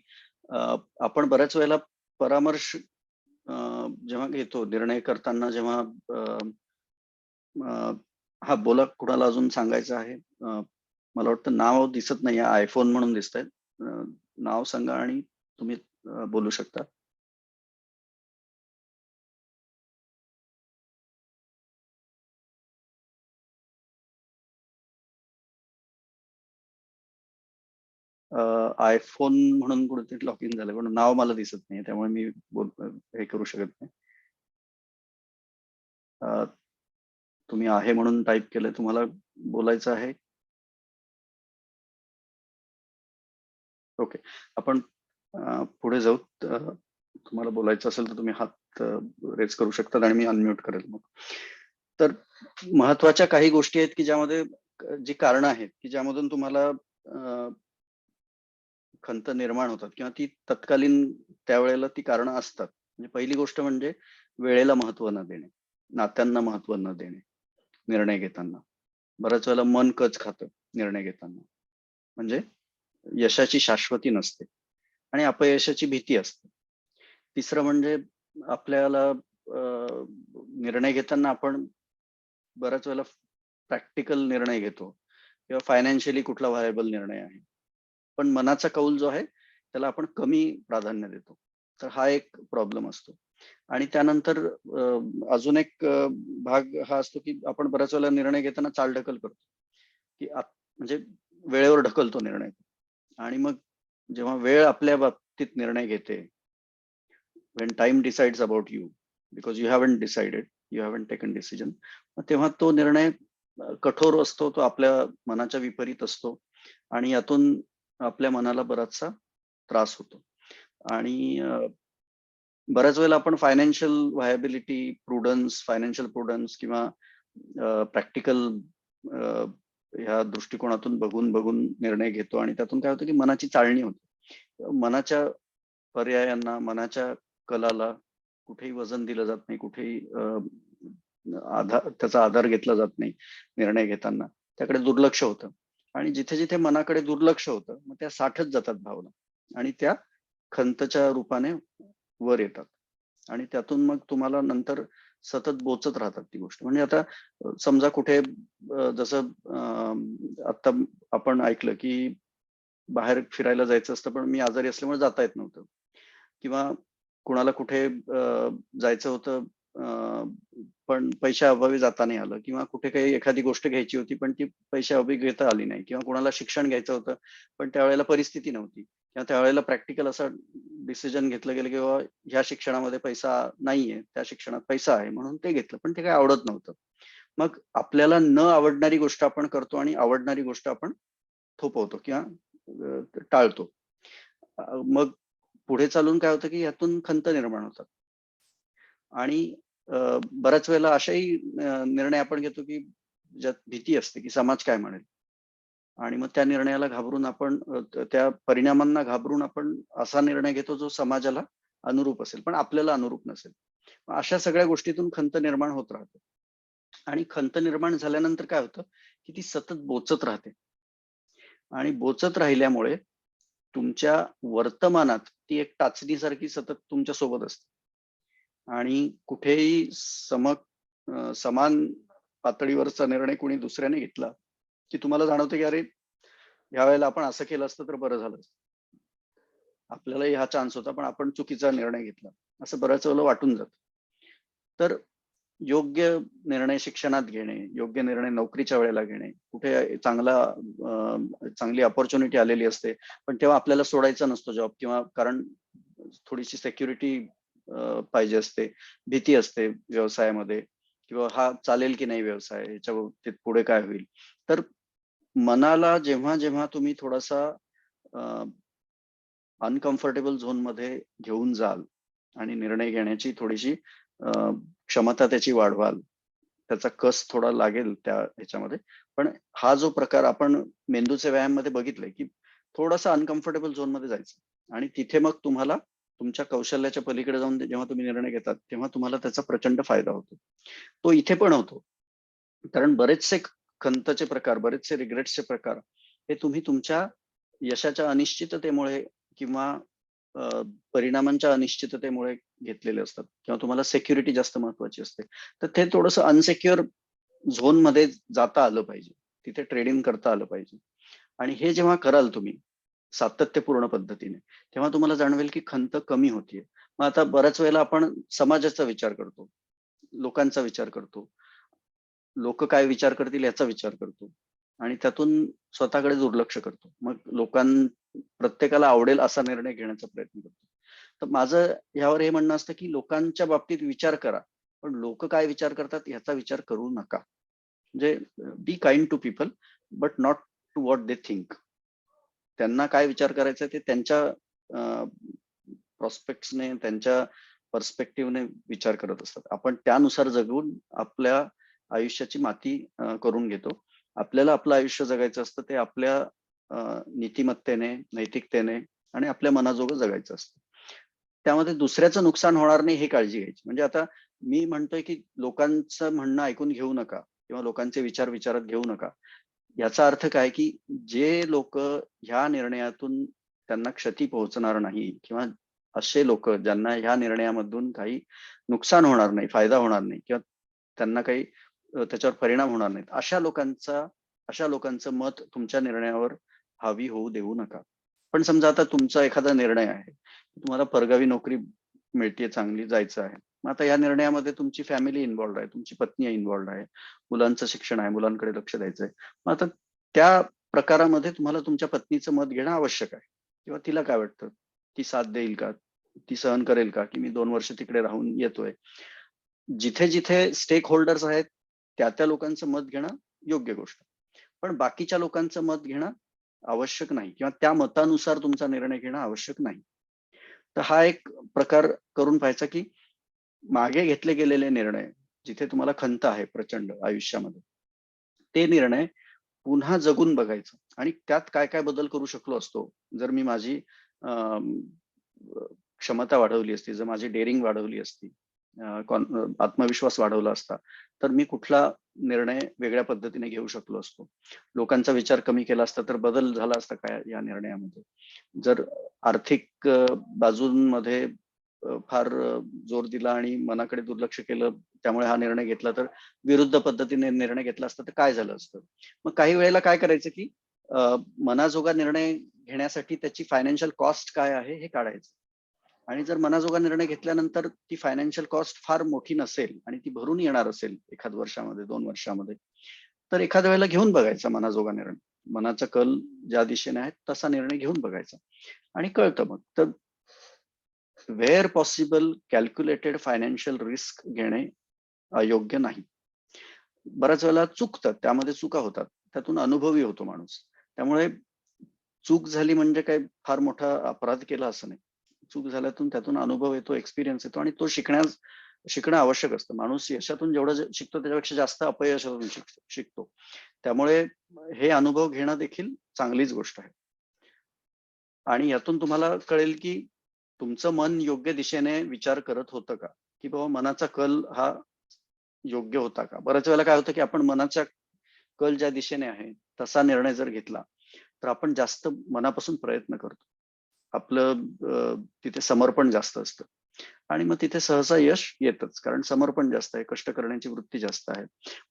आपण बऱ्याच वेळेला परामर्श जेव्हा घेतो निर्णय करताना, जेव्हा हा बोला, कुणाला अजून सांगायचं आहे? मला वाटतं नाव दिसत नाही, आयफोन म्हणून दिसतंय. नाव सांगा आणि तुम्ही बोलू शकता. आयफोन म्हणून कुठेतरी लॉग इन झालं, पण नाव मला दिसत नाही, त्यामुळे मी हे करू शकत नाही. तुम्ही आहे म्हणून टाईप केलं, तुम्हाला बोलायचं आहे? ओके, आपण पुढे जाऊ. तुम्हाला बोलायचं असेल तर तुम्ही हात रेज करू शकतात आणि मी अनम्यूट करेल मग. तर महत्वाच्या काही गोष्टी आहेत की ज्यामध्ये जी कारणं आहेत की ज्यामधून तुम्हाला खंत निर्माण होतात किंवा ती तत्कालीन त्यावेळेला ती कारणं असतात. म्हणजे पहिली गोष्ट म्हणजे वेळेला महत्व न देणे, नात्यांना महत्व न देणे निर्णय घेताना. बऱ्याच वेळेला मन कच खातं निर्णय घेताना. म्हणजे यशाची शाश्वती नसते आणि अपयशाची भीती असते. तिसरं म्हणजे आपल्याला निर्णय घेताना आपण बऱ्याच वेळेला प्रॅक्टिकल निर्णय घेतो किंवा फायनान्शियली कुठला व्हायबल निर्णय आहे, पण मनाचा कौल जो आहे त्याला आपण कमी प्राधान्य देतो. तर हा एक प्रॉब्लेम असतो. आणि त्यानंतर अजून एक भाग हा असतो की आपण बऱ्याच वेळेला निर्णय घेताना चालढकल करतो, की म्हणजे वेळेवर ढकलतो निर्णय. आणि मग जेव्हा वेळ आपल्या बाबतीत निर्णय घेते, when time decides about you because you haven't decided, you haven't taken decision, तेव्हा तो निर्णय कठोर असतो, तो आपल्या मनाच्या विपरीत असतो आणि यातून आपल्या मनाला बराचसा त्रास होतो. आणि बऱ्याच वेळेला आपण फायनान्शियल व्हायबिलिटी, फायनान्शियल प्रुडन्स किंवा प्रॅक्टिकल ह्या दृष्टिकोनातून बघून निर्णय घेतो आणि त्यातून काय होतं की मनाची चाळणी होते. मनाच्या पर्यायांना, मनाच्या कलाला कुठेही वजन दिलं जात नाही, कुठेही त्याचा आधार घेतला जात नाही निर्णय घेताना. त्याकडे दुर्लक्ष होतं आणि जिथे जिथे मनाकडे दुर्लक्ष होतं मग त्या साठत जातात भावना आणि त्या खंतच्या रूपाने वर येतात आणि त्यातून मग तुम्हाला नंतर सतत बोचत राहतात ती गोष्ट. म्हणजे आता समजा कुठे जसं आता आपण ऐकलं की बाहेर फिरायला जायचं असतं पण मी आजारी असल्यामुळे जाता येत नव्हतं, किंवा कुणाला कुठे जायचं होतं पण पैशाअभावी जाता नाही आलं, किंवा कुठे काही एखादी गोष्ट घ्यायची होती पण ती पैशाअभावी घेता आली नाही, किंवा कुणाला शिक्षण घ्यायचं होतं पण त्यावेळेला परिस्थिती नव्हती, किंवा त्यावेळेला प्रॅक्टिकल असं डिसिजन घेतलं गेलं की बाबा ह्या शिक्षणामध्ये पैसा नाहीये, त्या शिक्षणात पैसा आहे म्हणून ते घेतलं, पण ते काही आवडत नव्हतं. मग आपल्याला न आवडणारी गोष्ट आपण करतो आणि आवडणारी गोष्ट आपण थोपवतो किंवा टाळतो. मग पुढे चालून काय होतं की यातून खंत निर्माण होतात. आणि बऱ्याच वेळेला अशाही निर्णय आपण घेतो की ज्यात भीती असते की समाज काय म्हणेल, आणि मग त्या निर्णयाला घाबरून आपण त्या परिणामांना घाबरून आपण असा निर्णय घेतो जो समाजाला अनुरूप असेल पण आपल्याला अनुरूप नसेल. अशा सगळ्या गोष्टीतून खंत निर्माण होत राहते, आणि खंत निर्माण झाल्यानंतर काय होतं की ती सतत बोचत राहते, आणि बोचत राहिल्यामुळे तुमच्या वर्तमानात ती एक टाचणीसारखी सतत तुमच्या सोबत असते, आणि कुठेही समान पातळीवरचा निर्णय कोणी दुसऱ्याने घेतला की तुम्हाला जाणवतं की अरे ह्या वेळेला आपण असं केलं असतं तर बरं झालं असतं. आपल्यालाही हा चान्स होता पण आपण चुकीचा निर्णय घेतला, असं बऱ्याच वेळेला वाटून जातं. तर योग्य निर्णय शिक्षणात घेणे, योग्य निर्णय नोकरीच्या वेळेला घेणे, कुठे चांगली अपॉर्च्युनिटी आलेली असते पण तेव्हा आपल्याला सोडायचा नसतो जॉब, किंवा कारण थोडीशी सेक्युरिटी पाहिजे असते, भीती असते व्यवसायामध्ये, किंवा हा चालेल की नाही व्यवसाय, याच्या बाबतीत पुढे काय होईल. तर मनाला जेव्हा जेव्हा तुम्ही थोडासा अनकम्फर्टेबल झोन मध्ये घेऊन जाल आणि निर्णय घेण्याची थोडीशी क्षमता त्याची वाढवाल, त्याचा कस थोडा लागेल त्या ह्याच्यामध्ये. पण हा जो प्रकार आपण मेंदूचे व्यायाम मध्ये बघितलंय की थोडासा अनकम्फर्टेबल झोन मध्ये जायचं, आणि तिथे मग तुम्हाला तुमच्या कौशल्याच्या पलीकडे जाऊन जेव्हा तुम्ही निर्णय घेतात तेव्हा तुम्हाला त्याचा प्रचंड फायदा होतो. तो इथे पण होतो, कारण बरेचसे खंतचे प्रकार, बरेचसे रिग्रेट्सचे प्रकार हे तुम्ही तुमच्या यशाच्या अनिश्चिततेमुळे किंवा परिणामांच्या अनिश्चिततेमुळे घेतलेले असतात, किंवा तुम्हाला सेक्युरिटी जास्त महत्वाची असते. तर ते थोडंसं अनसेक्युअर झोन मध्ये जाता आलं पाहिजे, तिथे ट्रेडिंग करता आलं पाहिजे. आणि हे जेव्हा कराल तुम्ही सातत्यपूर्ण पद्धतीने, तेव्हा तुम्हाला जाणवेल की खंत कमी होतीये. मग आता बऱ्याच वेळेला आपण समाजाचा विचार करतो, लोकांचा विचार करतो, लोक काय विचार करतील याचा विचार करतो, आणि त्यातून स्वतःकडे दुर्लक्ष करतो. मग प्रत्येकाला आवडेल असा निर्णय घेण्याचा प्रयत्न करतो. तर माझं यावर हे म्हणणं असतं की लोकांच्या बाबतीत विचार करा, पण लोक काय विचार करतात याचा विचार करू नका. म्हणजे be kind to people but not to what they think. त्यांना काय विचार करायचा ते त्यांच्या प्रॉस्पेक्ट्सने, त्यांच्या पर्स्पेक्टिव्हने विचार करत असतात. आपण त्यानुसार जगून आपल्या आयुष्याची माती करून घेतो. आपल्याला आपलं आयुष्य जगायचं असतं ते आपल्या नीतिमत्तेने, नैतिकतेने आणि आपल्या मनाजोगं जगायचं असतं. त्यामध्ये दुसऱ्याचं नुकसान होणार नाही हे काळजी घ्यायची. म्हणजे आता मी म्हणतोय की लोकांचं म्हणणं ऐकून घेऊ नका किंवा लोकांचे विचार विचारात घेऊ नका. याचा अर्थ काय की जे लोक ह्या निर्णयातून त्यांना क्षती पोहोचणार नाही, किंवा असे लोक ज्यांना ह्या निर्णयामधून काही नुकसान होणार नाही, फायदा होणार नाही, किंवा त्यांना काही त्याच्यावर परिणाम होणार नाहीत, अशा लोकांचं मत तुमच्या निर्णयावर हावी होऊ देऊ नका. पण समजा आता तुमचा एखादा निर्णय आहे, तुम्हाला परगावी नोकरी मिळतेय, चांगली जायचं आहे. मग आता या निर्णयामध्ये तुमची फॅमिली इन्व्हॉल्ड आहे, तुमची पत्नी इन्व्हॉल्ड आहे, मुलांचं शिक्षण आहे, मुलांकडे लक्ष द्यायचंय. मग आता त्या प्रकारामध्ये तुम्हाला तुमच्या पत्नीचं मत घेणं आवश्यक आहे, किंवा तिला काय वाटतं, ती साथ देईल का, ती सहन करेल का की मी 2 वर्ष तिकडे राहून येतोय. जिथे जिथे स्टेक होल्डर्स आहेत त्या लोकांचं मत घेणं योग्य गोष्ट, पण बाकीच्या लोकांचं मत घेणं आवश्यक नाही, किंवा त्या मतानुसार तुमचा निर्णय घेणं आवश्यक नाही. तर हा एक प्रकार करून पाहायचा की मागे घेतले गेलेले निर्णय, जिथे तुम्हाला खंत आहे प्रचंड आयुष्यामध्ये, ते निर्णय पुन्हा जगून बघायचं आणि त्यात काय काय बदल करू शकलो असतो जर मी माझी क्षमता वाढवली असती, जर माझी डेअरिंग वाढवली असती, आत्मविश्वास वाढवला असता, तर मी कुठला निर्णय वेगळ्या पद्धतीने घेऊ शकलो असतो. लोकांचा विचार कमी केला असता तर बदल झाला असता काय या निर्णयामध्ये. जर आर्थिक बाजूंमध्ये फार जोर दिला आणि मनाकडे दुर्लक्ष केलं, त्यामुळे हा निर्णय घेतला, तर विरुद्ध पद्धतीने निर्णय घेतला असता तर काय झालं असतं. मग काही वेळेला काय करायचं की मनाजोगा निर्णय घेण्यासाठी त्याची फायनान्शियल कॉस्ट काय आहे हे काढायचं, आणि जर मनाजोगा निर्णय घेतल्यानंतर ती फायनान्शियल कॉस्ट फार मोठी नसेल आणि ती भरून येणार असेल 1 वर्षामध्ये 2 वर्षामध्ये, तर एखाद्या वेळेला घेऊन बघायचा मनाजोगा निर्णय. मनाचा कल ज्या दिशेने आहे तसा निर्णय घेऊन बघायचा आणि कळतं मग. तर where possible calculated financial risk घेणे अयोग्य नाही. बऱ्याच वेळेला चुकतात, त्यामध्ये चुका होतात, त्यातून अनुभवी होतो माणूस. त्यामुळे चूक झाली म्हणजे काय फार मोठा अपराध केला असं नाही. चूक झाल्यातून त्यातून अनुभव येतो, एक्सपिरियन्स येतो, आणि तो शिकणं आवश्यक असतं. माणूस यशातून जेवढं शिकतो त्याच्यापेक्षा जास्त अपयशातून शिकतो. त्यामुळे हे अनुभव घेणं देखील चांगलीच गोष्ट आहे. आणि यातून तुम्हाला कळेल की तुमचं मन योग्य दिशेने विचार करत होतं का? की बाबा मनाचा कल हा योग्य होता का? बऱ्याच वेळेला काय होतं की आपण मनाचा कल ज्या दिशेने आहे तसा निर्णय जर घेतला, तर आपण जास्त मनापासून प्रयत्न करतो. आपलं तिथे समर्पण जास्त असतं आणि मग तिथे सहसा यश येतच. कारण समर्पण जास्त आहे, कष्ट करण्याची वृत्ती जास्त आहे.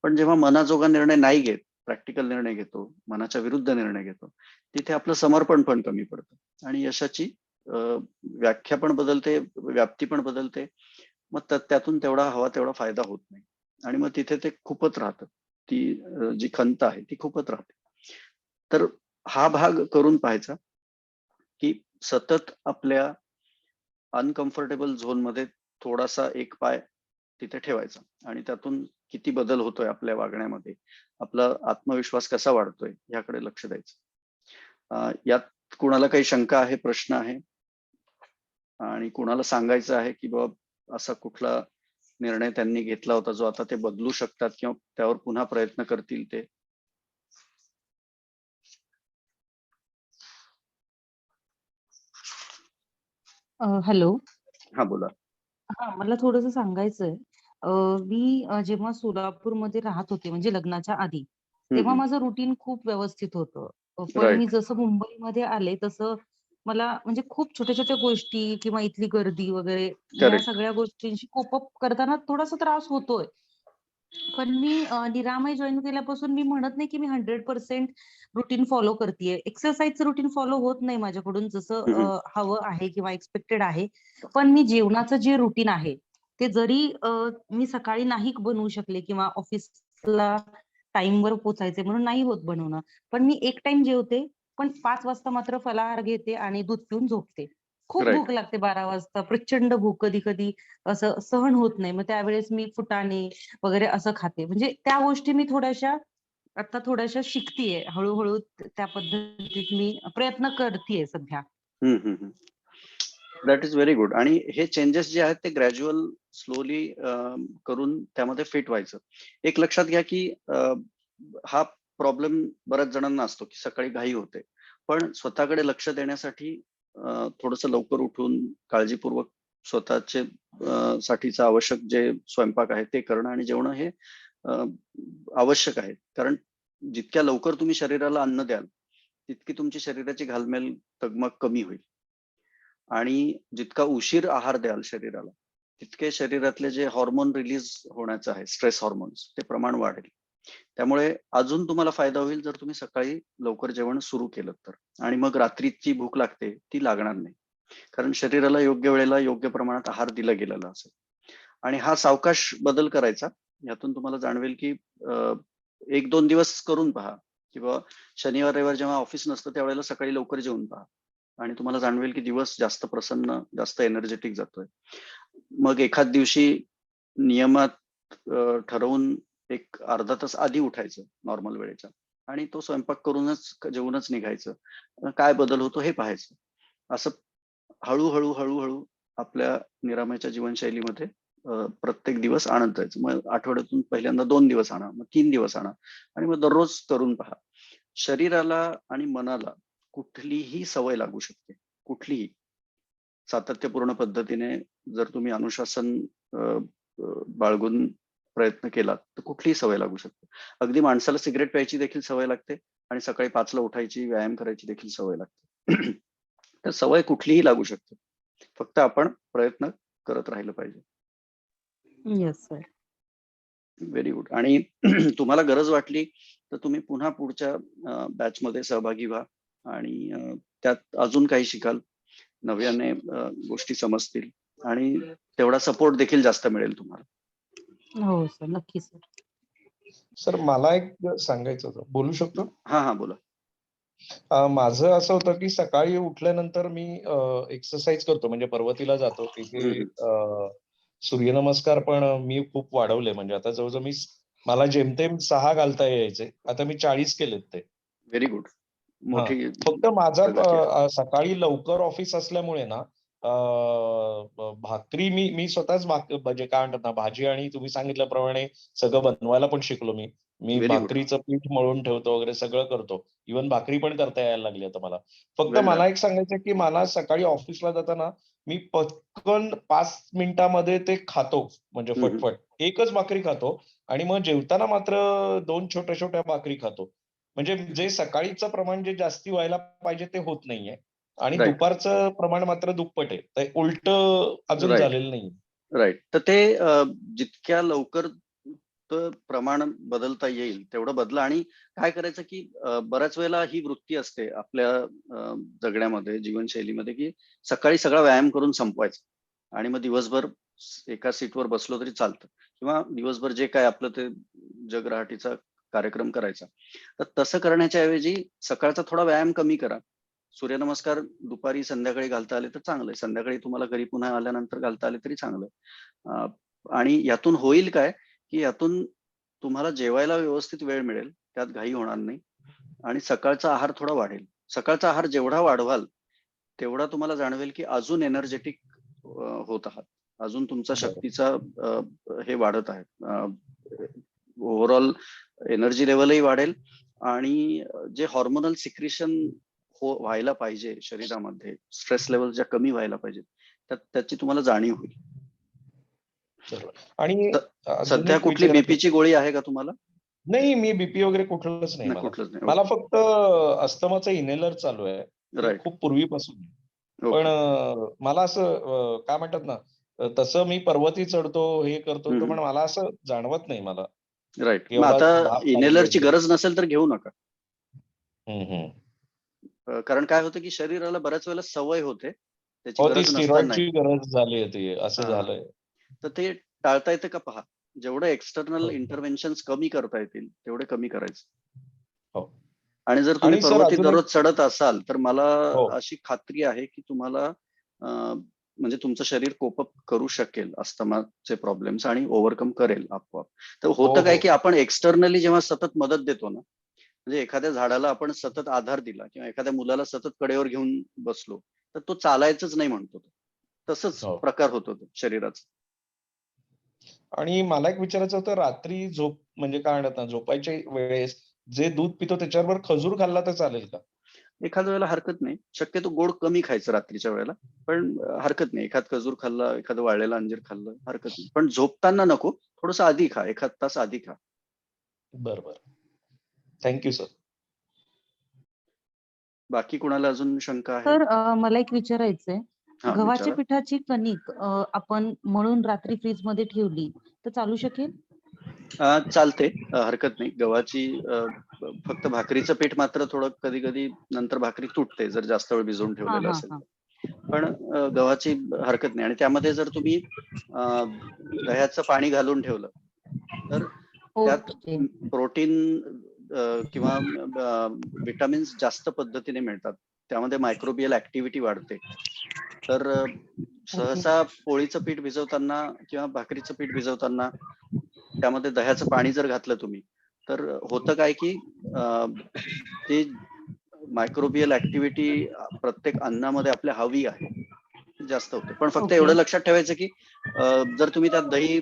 पण जेव्हा मनाजोगा निर्णय नाही घेत, प्रॅक्टिकल निर्णय घेतो, मनाच्या विरुद्ध निर्णय घेतो, तिथे आपलं समर्पण पण कमी पडतं आणि यशाची व्याख्या पण बदलते, व्याप्ती पण बदलते. मग त्यातून तेवढा हवा तेवढा फायदा होत नाही आणि मग तिथे ते खूपच राहतं. ती जी खंत आहे ती खूपच राहते. तर हा भाग करून पाहायचा, की सतत आपल्या अनकम्फर्टेबल झोनमध्ये थोडासा एक पाय तिथे ठेवायचा आणि त्यातून किती बदल होतोय आपल्या वागण्यामध्ये, आपला आत्मविश्वास कसा वाढतोय याकडे लक्ष द्यायचं. यात कुणाला काही शंका आहे, प्रश्न आहे आणि कुणाला सांगायचं आहे की बाबा असा कुठला निर्णय त्यांनी घेतला होता जो आता ते बदलू शकतात किंवा त्यावर पुन्हा प्रयत्न करतील ते? हॅलो. हा, बोला. हां, मला थोडंसं सांगायचंय. मी जेव्हा सोलापूरमध्ये राहत होते म्हणजे लग्नाच्या आधी, तेव्हा माझं रुटीन खूप व्यवस्थित होतं. पण मी राईट. जसं मुंबईमध्ये आले तसं मला म्हणजे खूप छोट्या-छोट्या गोष्टी किंवा इथली गर्दी वगैरे ह्या करेक्ट. सगळ्या गोष्टींशी कोप अप करताना थोडासा त्रास होतोय. पण मी निरामय जॉइन केल्यापासून मी म्हणत नाही की मी 100% रुटीन फॉलो करतीये. एक्सरसाइजचं रुटीन फॉलो होत नाही माझ्याकडून जसं हवं आहे किंवा एक्स्पेक्टेड आहे. पण मी जेवणाचं जे रुटीन आहे, ते जरी मी सकाळी नाही बनवू शकले किंवा ऑफिसला टाईमवर पोहोचायचंय म्हणून नाही होत बनवणं. पण मी एक टाईम जेवते, पण 5 वाजता मात्र फलाहार घेते आणि दूध पिऊन झोपते. खूप राईट. भूक लागते 12 वाजता. प्रचंड भूक कधी-कधी असं सहन होत नाही. मग त्यावेळेस मी फुटाणे वगैरे असं खाते. म्हणजे त्या गोष्टी मी आता थोड्याशा शिकतीये. हळू-हळू त्या पद्धतीत मी प्रयत्न करतीये सध्या. That is very good. आणि हे चेंजेस जे आहेत ते ग्रॅज्युअल स्लोली करून त्यामध्ये फिट व्हायचं. एक लक्षात घ्या की हा प्रॉब्लेम बऱ्याच जणांना असतो की सकाळी घाई होते. पण स्वतःकडे लक्ष देण्यासाठी थोडंसं लवकर उठून काळजीपूर्वक स्वतःचे साठीचं आवश्यक जे स्वयंपाक आहे ते करणं आणि जेवणं हे आवश्यक आहे. कारण जितक्या लवकर तुम्ही शरीराला अन्न द्याल, तितकी तुमची शरीराची घालमेल, तगमग कमी होईल. आणि जितका उशीर आहार द्याल शरीराला, तितके शरीरातले जे हार्मोन रिलीज होण्याचं आहे, स्ट्रेस हार्मोन्स, ते प्रमाण वाढेल. त्यामुळे अजून तुम्हाला फायदा होईल जर तुम्ही सकाळी लवकर जेवण सुरू केलं तर. आणि मग रात्रीची भूक लागते ती लागणार नाही. कारण शरीराला योग्य वेळेला योग्य प्रमाणात आहार दिला गेलेला असेल. आणि हा सावकाश बदल करायचा. यातून तुम्हाला जाणवेल की 1-2 दिवस करून पहा किंवा शनिवार, रविवार जेव्हा ऑफिस नसतं त्यावेळेला सकाळी लवकर जेवून पहा. आणि तुम्हाला जाणवेल की दिवस जास्त प्रसन्न, जास्त एनर्जेटिक जातोय. मग एखाद दिवशी नियमात ठरवून एक अर्धा तास आधी उठायचं नॉर्मल वेळेच्या आणि तो स्वयंपाक करूनच जेवूनच निघायचं. काय बदल होतो हे पाहायचं. असं हळू-हळू, हळूहळू आपल्या निरामयच्या जीवनशैलीमध्ये प्रत्येक दिवस आणत जायचं. मग आठवड्यातून पहिल्यांदा 2 दिवस आणा, मग 3 दिवस आणा आणि मग दररोज करून पहा. शरीराला आणि मनाला कुठलीही सवय लागू शकते. कुठलीही. सातत्यपूर्ण पद्धतीने जर तुम्ही अनुशासन अ, अ, बाळगून प्रयत्न केलात, तर कुठलीही सवय लागू शकते. अगदी माणसाला सिगारेट प्यायची देखील सवय लागते आणि सकाळी 5ला उठायची, व्यायाम करायची देखील सवय लागते. तर सवय कुठलीही लागू शकते. फक्त आपण प्रयत्न करत राहिलं पाहिजे. Yes sir. Very good. आणि तुम्हाला गरज वाटली तर तुम्ही पुन्हा पुढच्या बॅचमध्ये सहभागी व्हा आणि त्यात अजून काही शिकाल. नव्याने गोष्टी समजतील आणि तेवढा सपोर्ट देखील जास्त मिळेल तुम्हाला. हो सर. नक्की सर. सर मला एक सांगायचं होतं. बोलू शकतो? हां, बोला. माझं असं होतं की सकाळी उठल्यानंतर मी एक्सरसाइज करतो म्हणजे पर्वतीला जातो. तिथे सूर्यनमस्कार पण मी खूप वाढवले म्हणजे आता जवळ-जवळ मला जेमतेम 6 घालता यायचे. आता मी 40 केलेत ते. Very good. हां. मोठी फक्त माझा प्रगती आहे. सकाळी लवकर ऑफिस असल्यामुळे ना, भाकरी मी स्वतःच म्हणजे काय म्हणतात ना, भाजी आणि तुम्ही सांगितल्याप्रमाणे सगळं बनवायला पण शिकलो मी. मी व्हेरी गुड. भाकरीचं पीठ मळून ठेवतो वगैरे सगळं करतो. इव्हन भाकरी पण करता यायला लागली आता मला. फक्त वेल डन. मला एक सांगायचं की मला सकाळी ऑफिसला जाताना मी पटकन 5 मिनिटामध्ये ते खातो म्हणजे फटफट. एकच भाकरी खातो आणि मग जेवताना मात्र 2 छोट्या-छोट्या भाकरी खातो. म्हणजे जे सकाळीचं प्रमाण जे जास्ती व्हायला पाहिजे ते होत नाहीये. आणि राइट, दुपारचं प्रमाण मात्र दुप्पट आहे. तर उलटं अजून राइट, झालेलं नाहीये. राइट. तर ते जितक्या लवकर प्रमाण बदलता येईल तेवढं बदला आणि काय करायचं की बऱ्याच वेळेला ही वृत्ती असते आपल्या जगण्यामध्ये, जीवनशैलीमध्ये, की सकाळी सगळा व्यायाम करून संपवायचा आणि मग दिवसभर एका सीटवर बसलो तरी चालतं किंवा दिवसभर जे काय आपलं ते जगराहाटीचा कार्यक्रम करायचा. तर तसं करण्याच्या ऐवजी सकाळचा थोडा व्यायाम कमी करा. सूर्यनमस्कार दुपारी, संध्याकाळी घालता आले तर चांगलं आहे. संध्याकाळी तुम्हाला घरी पुन्हा आल्यानंतर घालता आले तरी चांगलं आहे. आणि यातून होईल काय, की यातून तुम्हाला जेवायला व्यवस्थित वेळ मिळेल, त्यात घाई होणार नाही आणि सकाळचा आहार थोडा वाढेल. सकाळचा आहार जेवढा वाढवाल, तेवढा तुम्हाला जाणवेल, की अजून एनर्जेटिक होत आहात. अजून तुमचा बरं. शक्तीचा हे वाढत आहे. ओव्हरऑल एनर्जी लेव्हलही वाढेल आणि जे हार्मोनल सिक्रेशन व्हायला पाहिजे शरीरामध्ये, स्ट्रेस लेव्हल ज्या कमी व्हायला पाहिजेत, त्याची तुम्हाला जाणीव होईल. बरोबर. आणि अजून सध्या एक कुठली विचारायचं बीपीची गोळी आहे का तुम्हाला? नाही, मी बीपी वगैरे कुठलंच नाही नाही, मला. कुठलंच नाही. मला ओके. फक्त अस्थमाचं इन्हेलर चालू आहे. ते राइट. खूप पूर्वीपासून आहे. पण ओके. मला असं काय म्हणतात ना, तसं मी पर्वतही चढतो, हे करतो, तर पण मला असं जाणवत नाही मला, राइट. की मग बाबा आता धाप लागली इन्हेलरची वगैरे. गरज नसेल तर घेऊ नका. हं, हं. कारण काय होतं, की शरीराला बऱ्याच वेळेला सवय होते. त्याची हो, ती गरज नसतानाही. स्टिरॉइडची गरज झाली आहे ती, असं हां. झालंय. तर ते टाळता येतं का पहा. जेवढं एक्सटर्नल हो, इंटरव्हेन्शन्स कमी करता येतील, तेवढे कमी करायचे. हो. आणि जर तुम्ही आणि सर पर्वती अजून एक दररोज चढत असाल, तर मला हो, अशी खात्री आहे, की तुम्हाला म्हणजे तुमचं शरीर कोप अप करू शकेल अस्थमाचे प्रॉब्लेम्स आणि ओव्हरकम करेल आपोआप. तर हो, होतं काय, हो. की आपण एक्सटर्नली जेव्हा सतत मदत देतो ना, म्हणजे एखाद्या झाडाला आपण सतत आधार दिला किंवा एखाद्या मुलाला सतत कडेवर घेऊन बसलो, तर तो चालायचंच नाही म्हणतो तो. तसंच हो. प्रकार होतो तो शरीराचा. आणि मला एक विचारायचं होतं, रात्री झोप म्हणजे काय म्हणतात ना, झोपायच्या वेळेस जे दूध पितो त्याच्याबरोबर खजूर खाल्ला तर चालेल का? एखाद्या वेळेला हरकत नाही. शक्यतो गोड कमी खायचं रात्रीच्या वेळेला. पण हरकत नाही. एखाद खजूर खाल्ला, एखादं वाळलेलं अंजीर खाल्लं, हरकत नाही. पण झोपताना नको. थोडंसं आधी खा. एखाद तास आधी खा. बरं, बरं. Thank you sir. बाकी कुणाला अजून शंका आहे? तर मला एक विचारायचंय. हां, गव्हाच्या विचारा. पिठाची कणिक आपण मळून रात्री फ्रीजमध्ये ठेवली तर चालू शकेल? चालते. हरकत नाही. गव्हाची फक्त भाकरीचं पीठ मात्र थोडं कधी-कधी नंतर भाकरी तुटते, जर जास्त वेळ भिजवून हां, ठेवलेलं हां, असेल हां. तर. पण गव्हाची हरकत नाही आणि त्यामध्ये जर तुम्ही अ, दह्याचं पाणी घालून ठेवलं, तर त्यात ओके. प्रोटीन किंवा व्हिटॅमिन्स जास्त पद्धतीने मिळतात. त्यामध्ये मायक्रोबियल ॲक्टिव्हिटी वाढते. तर ओके. सहसा पोळीचं पीठ भिजवताना किंवा भाकरीचं पीठ भिजवताना त्यामध्ये दह्याचं पाणी जर घातलं तुम्ही, तर होतं काय की ती मायक्रोबियल ॲक्टिव्हिटी प्रत्येक अन्नामध्ये आपल्या हवी आहे. जास्त होते. पण फक्त ओके. एवढं लक्षात ठेवायचं की जर तुम्ही त्यात दही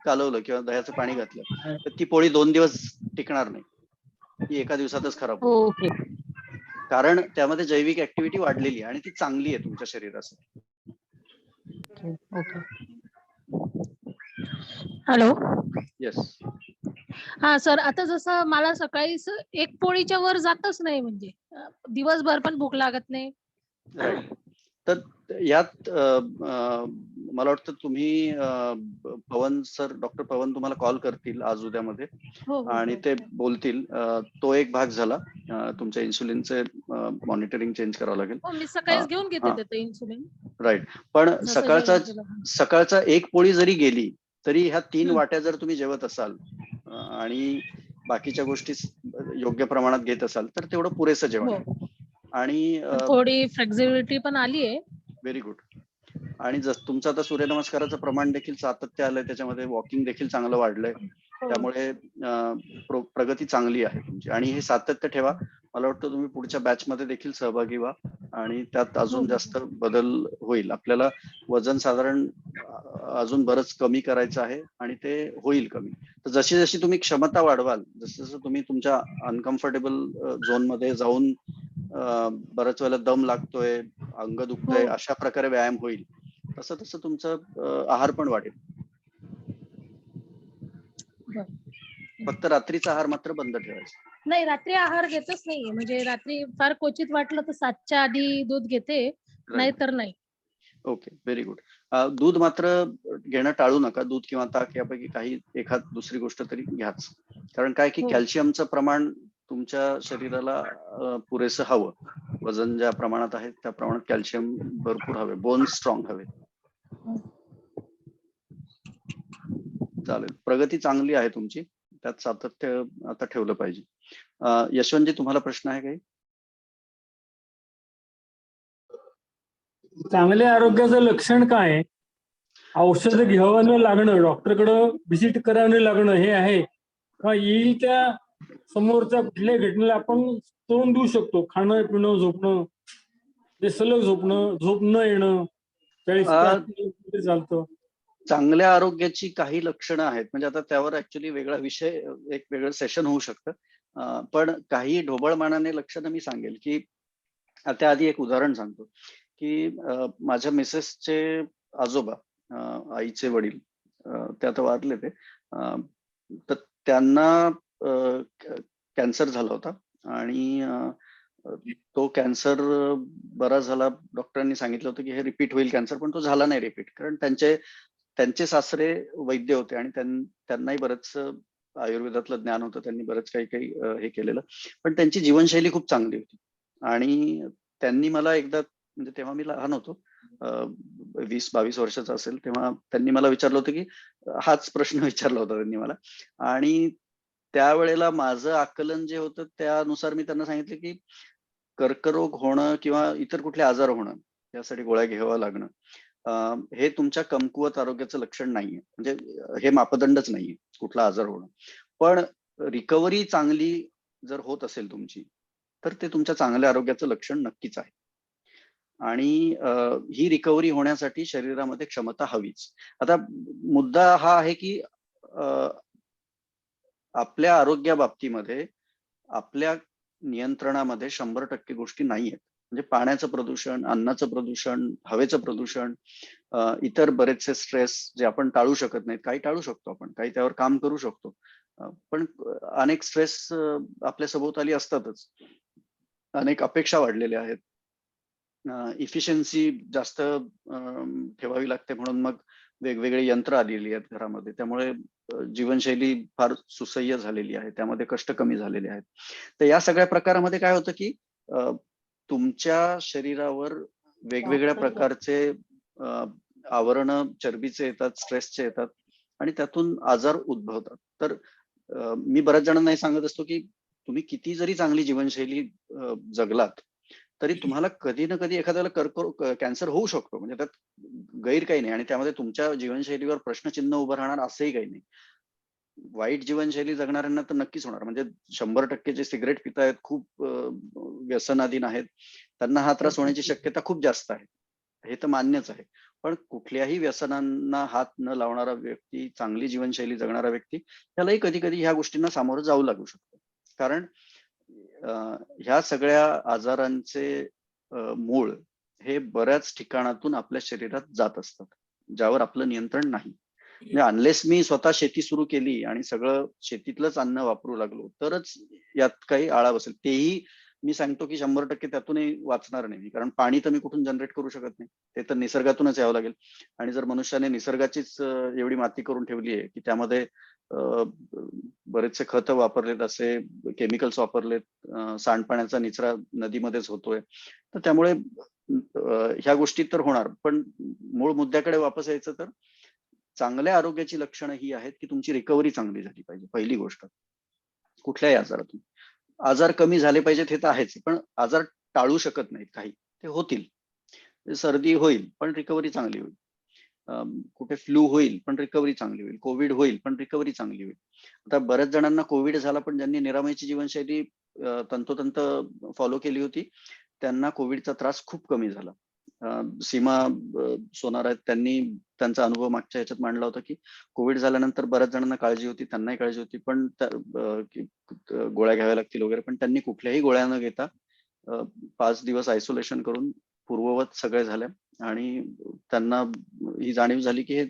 कालवलं किंवा दह्याचं पाणी घातलं, तर ती पोळी 2 दिवस टिकणार नाही. ती एका दिवसातच खराब होईल. ओके. कारण त्यामध्ये जैविक ॲक्टिव्हिटी वाढलेली आहे आणि ती चांगली आहे तुमच्या शरीरासाठी. ओके. ओके. हॅलो. येस. हा सर, आता जसं मला सकाळी एक पोळीच्या वर जातच नाही म्हणजे दिवसभर पण भूक लागत नाही. राइट. तर यात मला वाटतं तुम्ही पवन सर, डॉक्टर पवन तुम्हाला कॉल करतील आज उद्यामध्ये हो हो आणि हो. ते बोलतील. तो एक भाग झाला. तुमच्या इन्सुलिनचे मॉनिटरिंग चेंज करावं लागेल. हो, मी हां, सकाळीच घेऊन घेते हां. ते इन्सुलिन राइट. पण जसं जेवण केलं. सकाळचा एक पोळी जरी गेली, तरी ह्या 3 हं. वाट्या जर तुम्ही जेवत असाल आणि बाकीच्या गोष्टी योग्य प्रमाणात घेत असाल, तर तेवढं पुरेसं जेवण हो. आहे. आणि थोडी फ्लेक्झिबिलिटी पण आली आहे. Very good. आणि तुमचं आता सूर्यनमस्काराचं प्रमाण देखील सातत्य आलंय, त्याच्यामध्ये वॉकिंग देखील चांगलं वाढलंय. हो. त्यामुळे प्रगती चांगली आहे तुमची आणि हे सातत्य ठेवा. मला वाटतं तुम्ही पुढच्या बॅचमध्ये देखील सहभागी व्हा आणि त्यात अजून जास्त बदल होईल. आपल्याला वजन साधारण अजून बरंच कमी करायचं आहे आणि ते होईल कमी. तर जशी जशी तुम्ही क्षमता वाढवाल, जसं जसं तुम्ही तुमच्या अनकम्फर्टेबल झोन मध्ये जाऊन बऱ्याच वेळेला दम लागतोय, अंग दुखतंय, अशा प्रकारे व्यायाम होईल, तसं तसं तुमचं आहार पण वाढेल. फक्त रात्रीचा आहार मात्र बंद ठेवायचा. नाही, रात्री आहार घेतच नाहीये. म्हणजे रात्री फार क्वचित वाटलं तर 7च्या आधी दूध घेते, नाहीतर नाही. Okay, very good. दूध मात्र घेणं टाळू नका. दूध किंवा ताक यापैकी काही एखाद दुसरी गोष्ट तरी घ्याच. कारण काय की कॅल्शियमचं प्रमाण तुमच्या शरीराला पुरेसं हवं. वजन ज्या प्रमाणात आहे त्या प्रमाणात कॅल्शियम भरपूर हवे, बोन्स स्ट्रॉंग हवे. चालेल, प्रगती चांगली आहे तुमची, त्यात सातत्य आता ठेवलं पाहिजे. यशवंतजी, तुम्हाला प्रश्न आहे काही? चांगल्या आरोग्याचं लक्षण काय आहे? औषध घ्यावं न लागणं, डॉक्टरकडे व्हिजिट करावं न लागणं हे आहे का? येईल त्या समोरच्या कुठल्या घटनेला आपण तोंड देऊ शकतो? खाणं पिणं झोपणं, ते सलग झोपणं, झोप न येणं, 40 चालतं. चांगल्या आरोग्याची काही लक्षणं आहेत, म्हणजे आता त्यावर ऍक्च्युली वेगळा विषय, एक वेगळं सेशन होऊ शकतं. पण काही ढोबळमानाने लक्षणं मी सांगेल की त्याआधी एक उदाहरण सांगतो की माझ्या मिसेसचे आजोबा, आईचे वडील, ते आता वारले ते, तर त्यांना कॅन्सर झाला होता आणि तो कॅन्सर बरा झाला. डॉक्टरांनी सांगितलं होतं की हे रिपीट होईल कॅन्सर, पण तो झाला नाही रिपीट, कारण त्यांचे सासरे वैद्य होते आणि त्यांनाही बरंच आयुर्वेदातलं ज्ञान होतं. त्यांनी बरंच काही हे केलेलं, पण त्यांची जीवनशैली खूप चांगली होती. आणि त्यांनी मला एकदा, म्हणजे तेव्हा मी लहान होतो, 20-22 वर्षाचा असेल, तेव्हा त्यांनी मला विचारलं होतं की हाच प्रश्न विचारला होता त्यांनी मला. आणि त्यावेळेला माझं आकलन जे होतं त्यानुसार मी त्यांना सांगितलं की कर्करोग होणं किंवा इतर कुठले आजार होणं, यासाठी गोळ्या घ्यावं लागणं, हे तुमच्या कमकुवत आरोग्याचं लक्षण नाहीये. म्हणजे हे मापदंडच नाहीये कुठला आजार होणं. पण रिकव्हरी चांगली जर होत असेल तुमची, तर ते तुमच्या चांगल्या आरोग्याचं लक्षण नक्कीच आहे. आणि ही रिकव्हरी होण्यासाठी शरीरामध्ये क्षमता हवीच. आता मुद्दा हा आहे की आपल्या आरोग्याबाबतीमध्ये आपल्या नियंत्रणामध्ये 100% गोष्टी नाही आहेत. म्हणजे पाण्याचं प्रदूषण, अन्नाचं प्रदूषण, हवेचं प्रदूषण, इतर बरेचसे स्ट्रेस जे आपण टाळू शकत नाहीत. काही टाळू शकतो आपण, काही त्यावर काम करू शकतो, पण अनेक स्ट्रेस आपल्या सभोवताली असतातच. अनेक अपेक्षा वाढलेल्या आहेत. इफिशियन्सी जास्त ठेवावी लागते, म्हणून मग वेगवेगळी यंत्र आलेली आहेत घरामध्ये. त्यामुळे जीवनशैली फार सुसह्य झालेली आहे, त्यामध्ये कष्ट कमी झालेले आहेत. तर या सगळ्या प्रकारामध्ये काय होतं की तुमच्या शरीरावर वेगवेगळ्या प्रकारचे आवरण चरबीचे येतात, स्ट्रेसचे येतात आणि त्यातून आजार उद्भवतात. तर मी बऱ्याच जणांना हे सांगत असतो की तुम्ही किती जरी चांगली जीवनशैली जगलात तरी तुम्हाला कधी ना कधी एखाद्याला कर्करोग, कॅन्सर होऊ शकतो. म्हणजे त्यात गैर काही नाही आणि त्यामध्ये तुमच्या जीवनशैलीवर प्रश्नचिन्ह उभं राहणार असंही काही नाही. वाईट जीवनशैली जगणाऱ्यांना तर नक्कीच होणार. म्हणजे 100% जे सिगरेट पितायत, खूप व्यसनाधीन आहेत, त्यांना हा त्रास होण्याची शक्यता खूप जास्त आहे, हे तर मान्यच आहे. पण कुठल्याही व्यसनांना हात न लावणारा व्यक्ती, चांगली जीवनशैली जगणारा व्यक्ती, त्यालाही कधी कधी ह्या गोष्टींना सामोरं जावं लागू शकतं. कारण ह्या सगळ्या आजारांचे मूळ हे बऱ्याच ठिकाणातून आपल्या शरीरात जात असतात, ज्यावर आपलं नियंत्रण नाही. म्हणजे अनलेस मी स्वतः शेती सुरू केली आणि सगळं शेतीतलंच अन्न वापरू लागलो तरच यात काही आळा बसेल. तेही मी सांगतो की 100% त्यातूनही वाचणार नाही, कारण पाणी तर मी कुठून जनरेट करू शकत नाही, ते तर निसर्गातूनच यावं लागेल. आणि जर मनुष्याने निसर्गाचीच एवढी माती करून ठेवली आहे की त्यामध्ये बरेचसे खतं वापरलेत, असे केमिकल्स वापरलेत, सांडपाण्याचा निचरा नदीमध्येच होतोय, तर त्यामुळे ह्या गोष्टी तर होणार. पण मूळ मुद्द्याकडे वापस यायचं तर चांगल्या आरोग्याची लक्षणं ही आहेत की तुमची रिकव्हरी चांगली झाली पाहिजे. पहिली गोष्ट, कुठल्याही आजारातून आजार कमी झाले पाहिजेत हे तर आहेच, पण आजार टाळू शकत नाहीत काही, ते होतील. सर्दी होईल पण रिकव्हरी चांगली होईल. कुठे फ्लू होईल पण रिकव्हरी चांगली होईल, कोविड होईल पण रिकव्हरी चांगली होईल. आता बऱ्याच जणांना कोविड झाला पण ज्यांनी निरामयची जीवनशैली तंतोतंत फॉलो केली होती त्यांना कोविडचा त्रास खूप कमी झाला. सीमा सोनार आहेत, त्यांनी त्यांचा अनुभव मागच्या ह्याच्यात मांडला होता की कोविड झाल्यानंतर बऱ्याच जणांना काळजी होती, त्यांनाही काळजी होती, पण गोळ्या घ्याव्या लागतील वगैरे, पण त्यांनी कुठल्याही गोळ्या न घेता 5 दिवस आयसोलेशन करून पूर्ववत सगळे झाले आणि त्यांना ही जाणीव झाली की हे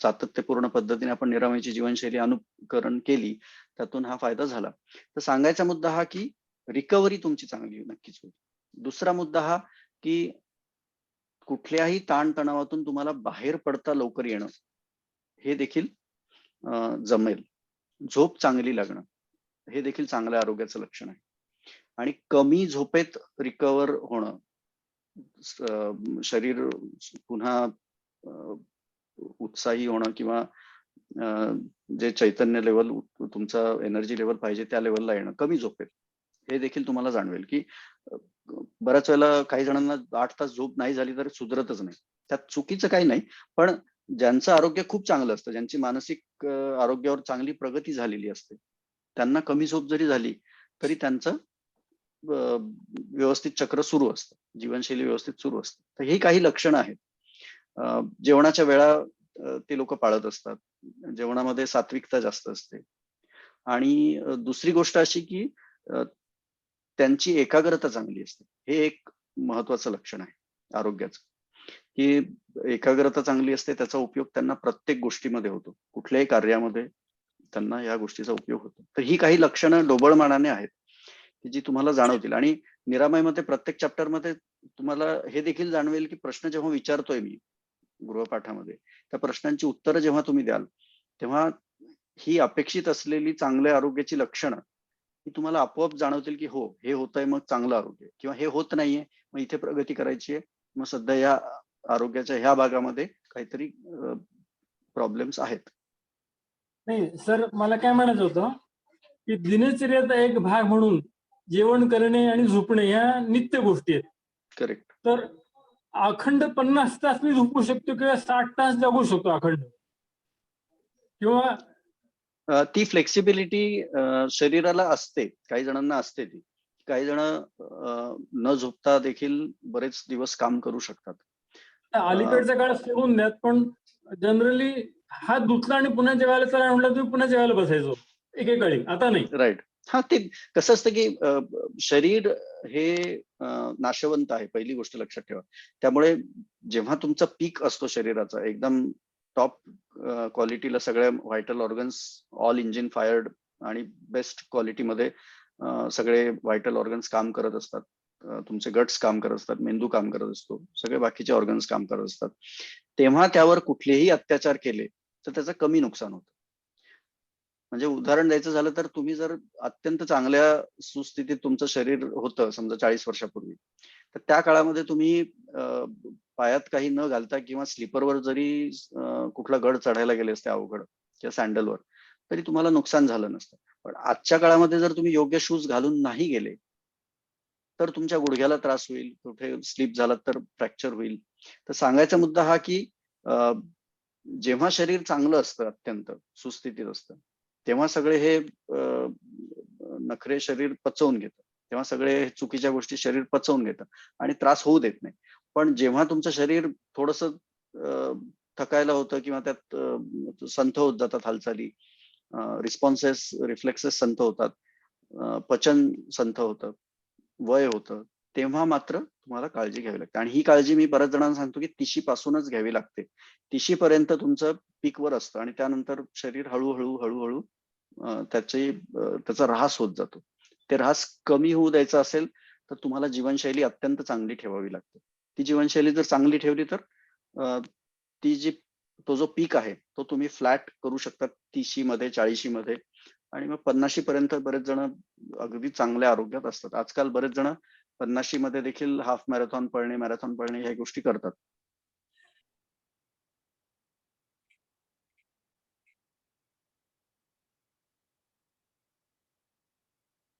सातत्यपूर्ण पद्धतीने आपण निरामयची जीवनशैली अनुकरण केली त्यातून हा फायदा झाला. तर सांगायचा मुद्दा हा की रिकव्हरी तुमची चांगली नक्कीच होईल. दुसरा मुद्दा हा की कुठल्याही ताणतणावातून तुम्हाला बाहेर पडता लवकर येणं हे देखील जमेल. झोप चांगली लागणं हे देखील चांगल्या आरोग्याचं लक्षण आहे. आणि कमी झोपेत रिकव्हर होणं, शरीर पुन्हा उत्साही होणं किंवा जे चैतन्य लेवल तुमचा एनर्जी लेवल पाहिजे त्या लेवलला येणं कमी झोपेत हे देखील तुम्हाला जाणवेल की बऱ्याच वेळेला काही जणांना 8 तास झोप नाही झाली तर सुधरतच नाही. त्यात चुकीचं काही नाही, पण ज्यांचं आरोग्य खूप चांगलं असतं, ज्यांची मानसिक आरोग्यावर चांगली प्रगती झालेली असते, त्यांना कमी झोप जरी झाली तरी त्यांचं व्यवस्थित चक्र सुरू असतं, जीवनशैली व्यवस्थित सुरू असते. तर ही काही लक्षणं आहेत. जेवणाच्या वेळा ते लोक पाळत असतात, जेवणामध्ये सात्विकता जास्त असते. आणि दुसरी गोष्ट अशी की त्यांची एकाग्रता चांगली असते. हे एक महत्वाचं लक्षण आहे आरोग्याचं, की एकाग्रता चांगली असते, त्याचा उपयोग त्यांना प्रत्येक गोष्टीमध्ये होतो, कुठल्याही कार्यामध्ये त्यांना या गोष्टीचा उपयोग होतो. तर ही काही लक्षणं ढोबळमानाने आहेत की जी तुम्हाला जाणवतील. आणि निरामयमध्ये प्रत्येक चॅप्टरमध्ये तुम्हाला हे देखील जाणवेल की प्रश्न जेव्हा विचारतोय मी गृहपाठामध्ये, त्या प्रश्नांची उत्तरं जेव्हा तुम्ही द्याल तेव्हा ही अपेक्षित असलेली चांगल्या आरोग्याची लक्षणं ही तुम्हाला आपोआप जाणवतील की हो हे होतंय मग चांगलं आरोग्य, किंवा हे होत नाहीये मग इथे प्रगती करायची आहे, मग सध्या या आरोग्याच्या ह्या भागामध्ये काहीतरी प्रॉब्लेम्स आहेत. नाही सर, मला काय म्हणायचं होतं की दिनचर्याचा एक भाग म्हणून जेवण करणे आणि झोपणे ह्या नित्य गोष्टी आहेत. करेक्ट. तर अखंड 50 तास मी झोपू शकतो किंवा 60 तास जगू शकतो अखंड, किंवा ती फ्लेक्सिबिलिटी शरीराला असते, काही जणांना असते ती. काही जण न झोपता देखील बरेच दिवस काम करू शकतात. अलीकडच्या काळात सोडून द्यात, पण जनरली हात धुतला आणि पुन्हा जेवायला चला म्हटलं तुम्ही पुन्हा जेवायला बसायचो एकेकाळी, आता नाही. राईट. हा, ते कसं असतं की शरीर हे नाशवंत आहे, पहिली गोष्ट लक्षात ठेवा. त्यामुळे जेव्हा तुमचा पीक असतो शरीराचा, एकदम टॉप क्वालिटीला सगळ्या vital organs all engine fired आणि बेस्ट क्वालिटीमध्ये सगळे व्हायटल ऑर्गन्स काम करत असतात, तुमचे गट्स काम करत असतात, मेंदू काम करत असतो, सगळे बाकीचे ऑर्गन्स काम करत असतात, तेव्हा त्यावर कुठलेही अत्याचार केले तर त्याचं कमी नुकसान होतं. म्हणजे उदाहरण द्यायचं झालं तर तुम्ही जर अत्यंत चांगल्या सुस्थितीत तुमचं शरीर होतं समजा 40 वर्षापूर्वी, तर त्या काळामध्ये तुम्ही पायात काही न घालता किंवा स्लीपरवर जरी कुठला गड चढायला गेले असते अवघड किंवा सँडलवर, तरी तुम्हाला नुकसान झालं नसतं. पण आजच्या काळामध्ये जर तुम्ही योग्य शूज घालून नाही गेले तर तुमच्या गुडघ्याला त्रास होईल, कुठे स्लिप झाला तर फ्रॅक्चर होईल. तर सांगायचा मुद्दा हा की जेव्हा शरीर चांगलं असतं, अत्यंत सुस्थितीत असतं, तेव्हा सगळे हे नखरे शरीर पचवून घेतं, तेव्हा सगळे चुकीच्या गोष्टी शरीर पचवून घेतं आणि त्रास होऊ देत नाही. पण जेव्हा तुमचं शरीर थोडंसं थकायला होतं किंवा त्यात संथ होत जातात हालचाली, रिस्पॉन्सेस रिफ्लेक्सेस संथ होतात, पचन संथ होतं, वय होतं, तेव्हा मात्र तुम्हाला काळजी घ्यावी लागते. आणि ही काळजी मी बऱ्याच जणांना सांगतो की 30शी पासूनच घ्यावी लागते. 30शी पर्यंत तुमचं पीकवर असतं आणि त्यानंतर शरीर हळूहळू त्याचा ऱ्हास होत जातो. ते ऱ्हास कमी होऊ द्यायचा असेल तर तुम्हाला जीवनशैली अत्यंत चांगली ठेवावी लागते. ती जीवनशैली जर चांगली ठेवली तर तो जो पीक आहे तो तुम्ही फ्लॅट करू शकता 30शी मध्ये, 40शी मध्ये, आणि मग 50शी पर्यंत बरेच जण अगदी चांगल्या आरोग्यात असतात. आजकाल बरेच जण 50शी मध्ये देखील हाफ मॅरेथॉन पळणे, मॅरेथॉन पळणे ह्या गोष्टी करतात.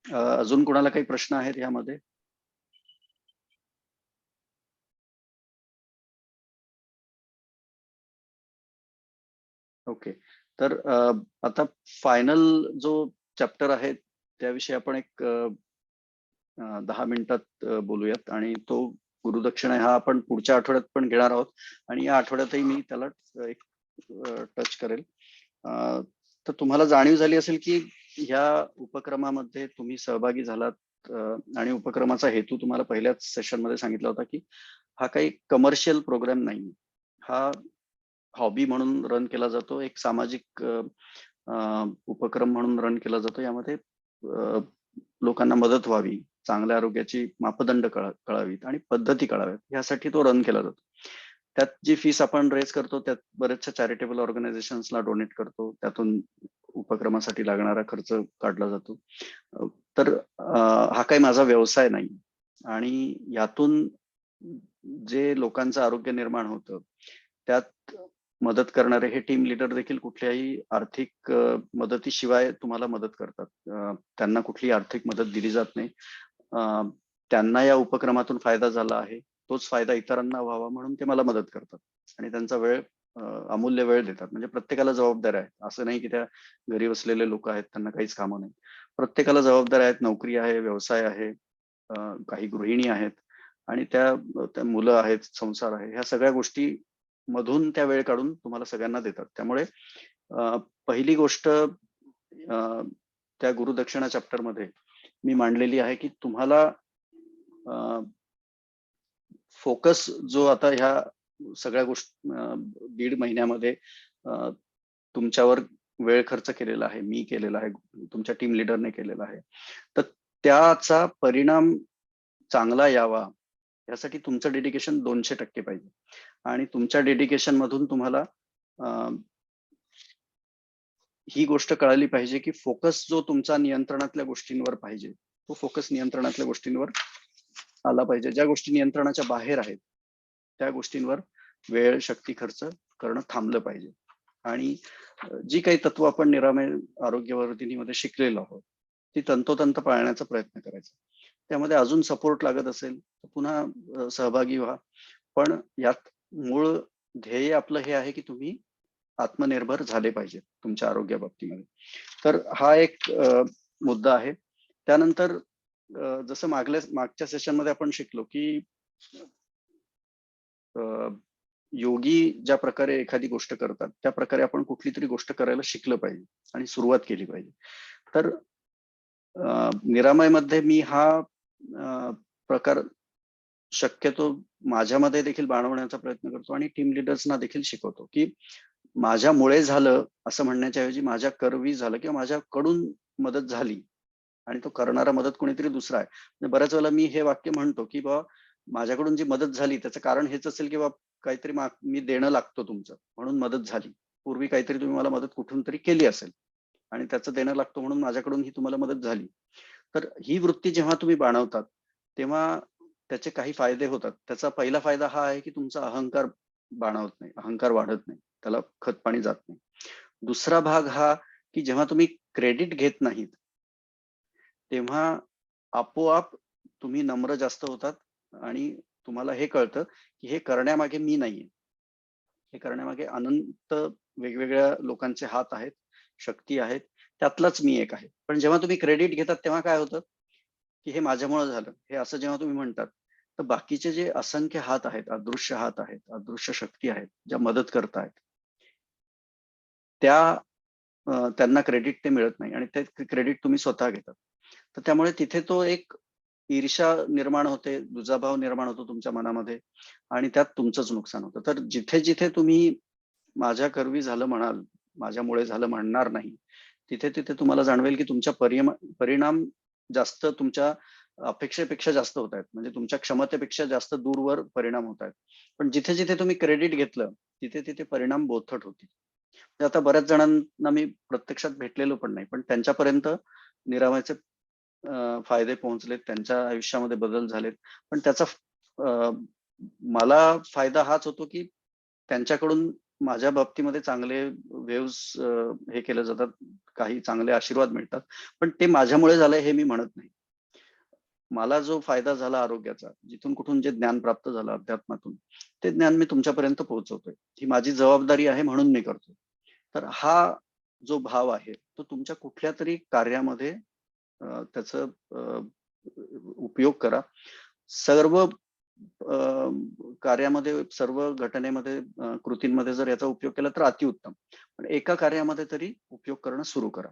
अजून कोणाला काही प्रश्न आहेत यामध्ये? ओके. तर आता फायनल जो चॅप्टर आहे त्याविषयी आपण एक 10 मिनिटात बोलूयात आणि तो गुरुदक्षिणा हा आपण पुढच्या आठवड्यात पण घेणार आहोत आणि या आठवड्यातही मी त्याला एक टच करेल. तर तुम्हाला जाणीव झाली असेल की ह्या उपक्रमामध्ये तुम्ही सहभागी झालात आणि उपक्रमाचा हेतू तुम्हाला पहिल्याच सेशन मध्ये सांगितला होता की हा काही कमर्शियल प्रोग्राम नाही. हा हॉबी म्हणून रन केला जातो, एक सामाजिक उपक्रम म्हणून रन केला जातो. यामध्ये लोकांना मदत व्हावी, चांगल्या आरोग्याची मापदंड कळावीत आणि पद्धती कळाव्यात यासाठी तो रन केला जातो. त्यात जी फीस आपण रेज करतो त्यात बरेचशा चॅरिटेबल ऑर्गनायझेशन्सला डोनेट करतो, त्यातून उपक्रमासाठी लागणारा खर्च काढला जातो. तर हा काही माझा व्यवसाय नाही आणि यातून जे लोकांचं आरोग्य निर्माण होतं त्यात मदत करणारे हे टीम लीडर देखील कुठल्याही आर्थिक मदतीशिवाय तुम्हाला मदत करतात. त्यांना कुठली आर्थिक मदत दिली जात नाही. त्यांना या उपक्रमातून फायदा झाला आहे, तोच फायदा इतरांना व्हावा म्हणून ते मला मदत करतात आणि त्यांचा वेळ अमूल्य वेळ देतात. म्हणजे प्रत्येकाला जबाबदाऱ्या आहेत, असं नाही की त्या घरी बसलेले लोक आहेत त्यांना काहीच कामं नाही. प्रत्येकाला जबाबदाऱ्या आहेत, नोकरी आहे, व्यवसाय आहे, काही गृहिणी आहेत आणि त्या मुलं आहेत, संसार आहे, ह्या सगळ्या गोष्टी मधून त्या वेळ काढून तुम्हाला सगळ्यांना देतात. त्यामुळे पहिली गोष्ट त्या गुरुदक्षिणा चॅप्टर मध्ये मी मांडलेली आहे की तुम्हाला फोकस जो आता ह्या सगळ्या गोष्टी 1.5 महिन्यामध्ये तुमच्यावर वेळ खर्च केलेला आहे, मी केलेला आहे, तुमच्या टीम लीडरने केलेला आहे, तर त्याचा परिणाम चांगला यावा यासाठी तुमचं डेडिकेशन 200% पाहिजे आणि तुमच्या डेडिकेशन मधून तुम्हाला ही गोष्ट कळाली पाहिजे की फोकस जो तुमचा नियंत्रणातल्या गोष्टींवर पाहिजे तो फोकस नियंत्रणातल्या गोष्टींवर आला पाहिजे. ज्या गोष्टी नियंत्रणाच्या बाहेर आहेत त्या गोष्टींवर वेळ शक्ती खर्च करणं थांबलं पाहिजे. आणि जी काही तत्व आपण निरामय आरोग्यवर्धिनीमध्ये शिकलेलो आहोत ती तंतोतंत पाळण्याचा प्रयत्न करायचा. त्यामध्ये अजून सपोर्ट लागत असेल तर पुन्हा सहभागी व्हा. पण यात मूळ ध्येय आपलं हे आहे की तुम्ही आत्मनिर्भर झाले पाहिजे तुमच्या आरोग्या बाबतीमध्ये. तर हा एक मुद्दा आहे. त्यानंतर जसं मागच्या सेशन मध्ये आपण शिकलो की योगी ज्या प्रकारे एखादी गोष्ट करतात त्या प्रकारे आपण कुठली तरी गोष्ट करायला शिकलं पाहिजे आणि सुरुवात केली पाहिजे. तर निरामयमध्ये मी हा प्रकार शक्यतो माझ्यामध्ये देखील बाणवण्याचा प्रयत्न करतो आणि टीम लिडर्सना देखील शिकवतो की माझ्यामुळे झालं असं म्हणण्याच्या ऐवजी माझ्या करवी झालं किंवा माझ्याकडून मदत झाली आणि तो करणारा मदत कोणीतरी दुसरा आहे. म्हणजे बऱ्याच वेळेला मी हे वाक्य म्हणतो की बाबा माझ्याकडून जी मदत झाली त्याचं कारण हेच असेल की बाबा काहीतरी मी देणं लागतो तुमचं म्हणून मदत झाली. पूर्वी काहीतरी तुम्ही मला मदत कुठून तरी केली असेल आणि त्याचं देणं लागतो म्हणून माझ्याकडून ही तुम्हाला मदत झाली. तर ही वृत्ती जेव्हा तुम्ही बाणवतात तेव्हा त्याचे काही फायदे होतात. त्याचा पहिला फायदा हा आहे की तुमचा अहंकार बाणवत नाही, अहंकार वाढत नाही, त्याला खत पाणी जात नाही. दुसरा भाग हा की जेव्हा तुम्ही क्रेडिट घेत नाहीत तेव्हा आपोआप तुम्ही नम्र जास्त होतात आणि तुम्हाला हे कळतं की हे करण्यामागे मी नाहीये, हे करण्यामागे अनंत वेगवेगळ्या लोकांचे हात आहेत, शक्ती आहेत, त्यातलाच मी एक आहे. पण जेव्हा तुम्ही क्रेडिट घेतात तेव्हा काय होतं की हे माझ्यामुळे झालं हे असं जेव्हा तुम्ही म्हणतात तर बाकीचे जे असंख्य हात आहेत, अदृश्य हात आहेत, अदृश्य शक्ती आहेत ज्या मदत करतायत त्यांना क्रेडिट ते मिळत नाही आणि ते क्रेडिट तुम्ही स्वतः घेतात. तर त्यामुळे तिथे तो एक ईर्ष्या निर्माण होते, दुजाभाव निर्माण होतो तुमच्या मनामध्ये आणि त्यात तुमचंच नुकसान होतं. तर जिथे जिथे तुम्ही माझ्या करवी झालं म्हणाल, माझ्यामुळे झालं म्हणणार नाही, तिथे तिथे तुम्हाला जाणवेल की तुमच्या परिणाम जास्त तुमच्या अपेक्षेपेक्षा जास्त होत आहेत. म्हणजे तुमच्या क्षमतेपेक्षा जास्त दूरवर परिणाम होत आहेत. पण जिथे जिथे तुम्ही क्रेडिट घेतलं तिथे तिथे परिणाम बोथट होतील. आता बऱ्याच जणांना मी प्रत्यक्षात भेटलेलो पण नाही, पण त्यांच्यापर्यंत निरामयचे फायदे पोहोचलेत, त्यांच्या आयुष्यामध्ये बदल झालेत. पण त्याचा मला फायदा हाच होतो की त्यांच्याकडून माझ्या बाबतीमध्ये चांगले वेव्स हे केले जातात, काही चांगले आशीर्वाद मिळतात. पण ते माझ्यामुळे झालंय हे मी म्हणत नाही. मला जो फायदा झाला आरोग्याचा, जिथून कुठून जे ज्ञान प्राप्त झालं अध्यात्मातून, ते ज्ञान मी तुमच्यापर्यंत पोहोचवतोय. ही माझी जबाबदारी आहे म्हणून मी करतो. तर हा जो भाव आहे तो तुमच्या कुठल्या तरी कार्यामध्ये त्याचा उपयोग करा. सर्व कार्यामध्ये, सर्व घटनेमध्ये, कृतींमध्ये जर याचा उपयोग केला तर अतिउत्तम. पण एका कार्यामध्ये तरी उपयोग करणं सुरू करा.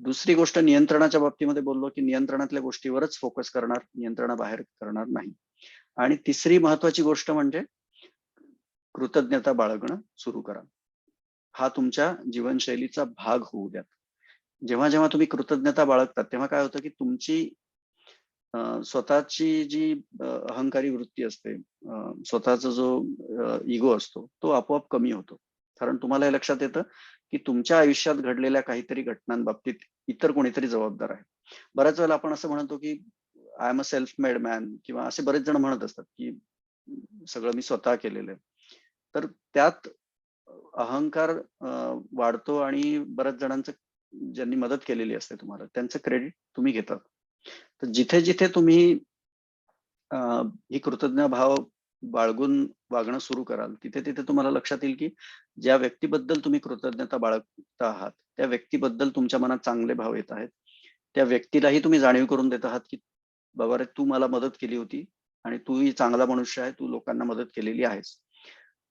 दुसरी गोष्ट नियंत्रणाच्या बाबतीमध्ये बोललो की नियंत्रणातल्या गोष्टीवरच फोकस करणार, नियंत्रणाबाहेर करणार नाही. आणि तिसरी महत्वाची गोष्ट म्हणजे कृतज्ञता बाळगणं सुरू करा. हा तुमच्या जीवनशैलीचा भाग होऊ द्या. जेव्हा जेव्हा तुम्ही कृतज्ञता बाळगतात तेव्हा काय होतं की तुमची स्वतःची जी अहंकारी वृत्ती असते, स्वतःचा जो इगो असतो तो आपोआप कमी होतो. कारण तुम्हाला हे लक्षात येतं की तुमच्या आयुष्यात घडलेल्या काहीतरी घटनांबाबतीत इतर कोणीतरी जबाबदार आहे. बऱ्याच वेळेला आपण असं म्हणतो की I am a self made man, किंवा असे बरेच जण म्हणत असतात की सगळं मी स्वतः केलेलं आहे. तर त्यात अहंकार वाढतो आणि बऱ्याच जणांचं, ज्यांनी मदत केलेली असते तुम्हाला, त्यांचं क्रेडिट तुम्ही घेतात. तर जिथे जिथे तुम्ही ही कृतज्ञ भाव बाळगून वागणं सुरू कराल तिथे तिथे तुम्हाला लक्षात येईल की ज्या व्यक्तीबद्दल तुम्ही कृतज्ञता बाळगता आहात त्या व्यक्तीबद्दल तुमच्या मनात चांगले भाव येत आहेत. त्या व्यक्तीलाही तुम्ही जाणीव करून देत आहात की बाबा रे, तू मला मदत केली होती आणि तूही चांगला मनुष्य आहे, तू लोकांना मदत केलेली आहेस.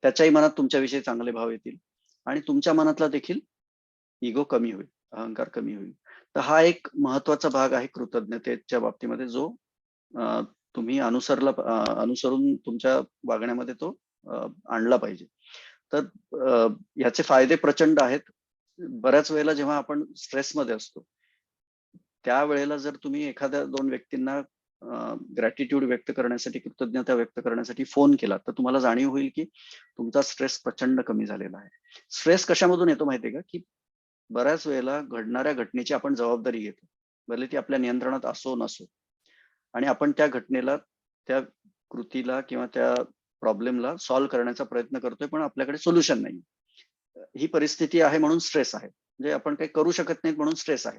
त्याच्याही मनात तुमच्याविषयी चांगले भाव येतील आणि तुमच्या मनातला देखील इगो कमी होईल, अहंकार कमी होईल. तर हा एक महत्वाचा भाग आहे कृतज्ञतेच्या बाबतीमध्ये, जो तुम्ही अनुसरून तुमच्या वागण्यामध्ये तो आणला पाहिजे. तर याचे फायदे प्रचंड आहेत. बऱ्याच वेळेला जेव्हा आपण स्ट्रेसमध्ये असतो त्यावेळेला जर तुम्ही एखाद्या 2 व्यक्तींना ग्रॅटिट्यूड व्यक्त करण्यासाठी, कृतज्ञता व्यक्त करण्यासाठी फोन केला तर तुम्हाला जाणीव होईल की तुमचा स्ट्रेस प्रचंड कमी झालेला आहे. स्ट्रेस कशामधून येतो माहितीये का? की बऱ्याच वेळेला घडणाऱ्या घटनेची आपण जबाबदारी घेतो, भले ती आपल्या नियंत्रणात असो नसो, आणि आपण त्या घटनेला, त्या कृतीला किंवा त्या प्रॉब्लेमला सॉल्व्ह करण्याचा प्रयत्न करतोय, पण आपल्याकडे सोल्युशन नाही. ही परिस्थिती आहे म्हणून स्ट्रेस आहे, म्हणजे आपण काही करू शकत नाहीत म्हणून स्ट्रेस आहे.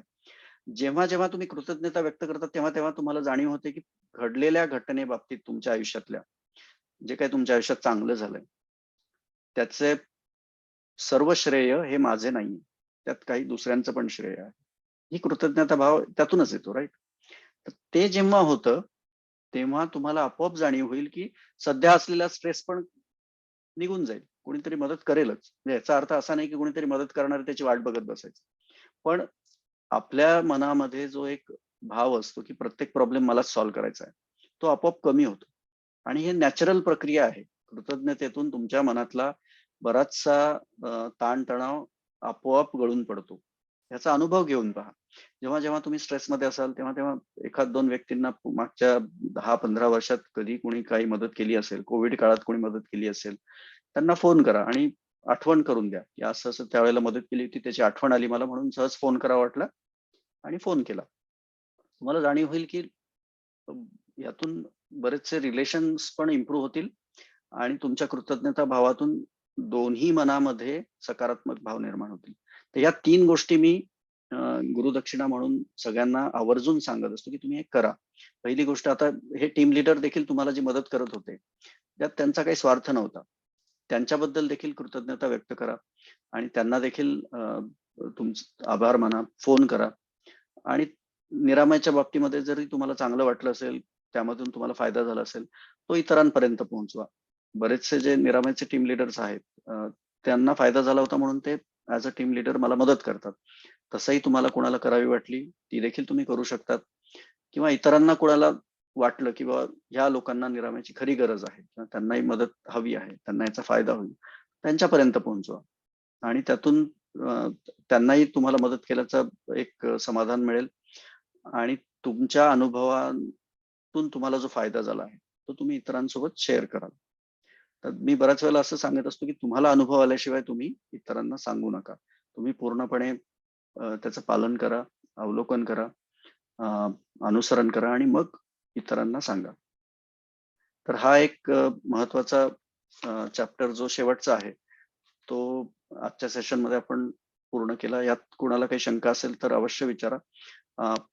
जेव्हा जेव्हा तुम्ही कृतज्ञता व्यक्त करता तेव्हा तेव्हा तुम्हाला जाणीव होते की घडलेल्या घटनेबाबतीत तुमच्या आयुष्यातल्या, जे काही तुमच्या आयुष्यात चांगलं झालंय त्याचे सर्व श्रेय हे माझे नाही, त्यात काही दुसऱ्यांचं पण श्रेय आहे. ही कृतज्ञता भाव त्यातूनच येतो, राईट? तर ते जेव्हा होतं तेव्हा तुम्हाला आपोआप जाणीव होईल की सध्या असलेला स्ट्रेस पण निघून जाईल. कोणीतरी मदत करेलच. म्हणजे याचा अर्थ असा नाही की कोणीतरी मदत करणार त्याची वाट बघत बसायचं. पण आपल्या मनामध्ये जो एक भाव असतो की प्रत्येक प्रॉब्लेम मलाच सॉल्व्ह करायचा आहे, तो आपोआप कमी होतो. आणि हे नॅचरल प्रक्रिया आहे. कृतज्ञतेतून तुमच्या मनातला बराचसा ताणतणाव आपोआप गळून पडतो. याचा अनुभव घेऊन पहा. जेव्हा जेव्हा तुम्ही स्ट्रेसमध्ये असाल तेव्हा तेव्हा एखाद 2 व्यक्तींना मागच्या 10-15 वर्षात कधी कोणी काही मदत केली असेल, कोविड काळात कोणी मदत केली असेल, त्यांना फोन करा आणि आठवण करून द्या की असं असं त्यावेळेला मदत केली होती, त्याची आठवण आली मला म्हणून सहज फोन करावा वाटला आणि फोन केला. तुम्हाला जाणीव होईल की यातून बरेचसे रिलेशन्स पण इम्प्रूव्ह होतील आणि तुमच्या कृतज्ञता भावातून दोन्ही मनामध्ये सकारात्मक भाव निर्माण होतील. तर या 3 गोष्टी मी गुरुदक्षिणा म्हणून सगळ्यांना आवर्जून सांगत असतो की तुम्ही हे करा. पहिली गोष्ट, आता हे टीम लीडर देखील तुम्हाला जी मदत करत होते त्यात त्यांचा काही स्वार्थ नव्हता. त्यांच्याबद्दल देखील कृतज्ञता व्यक्त करा आणि त्यांना देखील तुमचे आभार माना, फोन करा. आणि निरामयच्या बाबतीमध्ये जरी तुम्हाला चांगलं वाटलं असेल, त्यामधून तुम्हाला फायदा झाला असेल, तो इतरांपर्यंत पोहोचवा. बरेचसे जे निरामयचे टीम लीडर्स आहेत, त्यांना फायदा झाला होता म्हणून ते ॲज अ टीम लीडर मला मदत करतात. तसंही तुम्हाला कोणाला करावी वाटली, ती देखील तुम्ही करू शकतात. किंवा इतरांना कोणाला वाटलं की बाबा ह्या लोकांना निरामयाची खरी गरज आहे किंवा त्यांनाही मदत हवी आहे, त्यांना याचा फायदा होईल, त्यांच्यापर्यंत पोहोचवा. आणि त्यातून त्यांनाही तुम्हाला मदत केल्याचं एक समाधान मिळेल आणि तुमच्या अनुभवातून तुम्हाला जो फायदा झाला आहे तो तुम्ही इतरांसोबत शेअर कराल. तर मी बऱ्याच वेळेला असं सांगत असतो की तुम्हाला अनुभव आल्याशिवाय तुम्ही इतरांना सांगू नका. तुम्ही पूर्णपणे त्याचं पालन करा, अवलोकन करा, अनुसरण करा आणि मग इतरांना सांगा. तर हा एक महत्वाचा चॅप्टर जो शेवटचा आहे तो आजच्या सेशनमध्ये आपण पूर्ण केला. यात कुणाला काही शंका असेल तर अवश्य विचारा.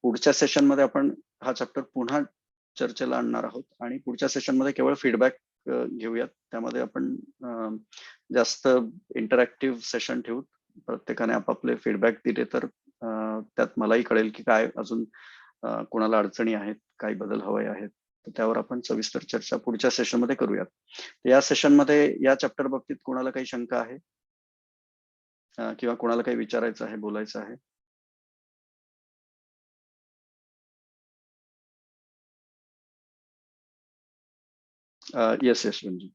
पुढच्या सेशनमध्ये आपण हा चॅप्टर पुन्हा चर्चेला आणणार आहोत आणि पुढच्या सेशनमध्ये केवळ फीडबॅक घेऊयात. त्यामध्ये आपण जास्त इंटरॅक्टिव्ह सेशन ठेवू. प्रत्येकाने आपापले फीडबॅक दिले तर त्यात मलाही कळेल की काय अजून कोणाला अडचणी आहेत, काही बदल हवे आहेत. तर त्यावर आपण सविस्तर चर्चा पुढच्या सेशनमध्ये करूयात. या सेशनमध्ये या चॅप्टर बाबतीत कोणाला काही शंका आहे किंवा कोणाला काही विचारायचं आहे, बोलायचं आहे? येस यशवंतजी.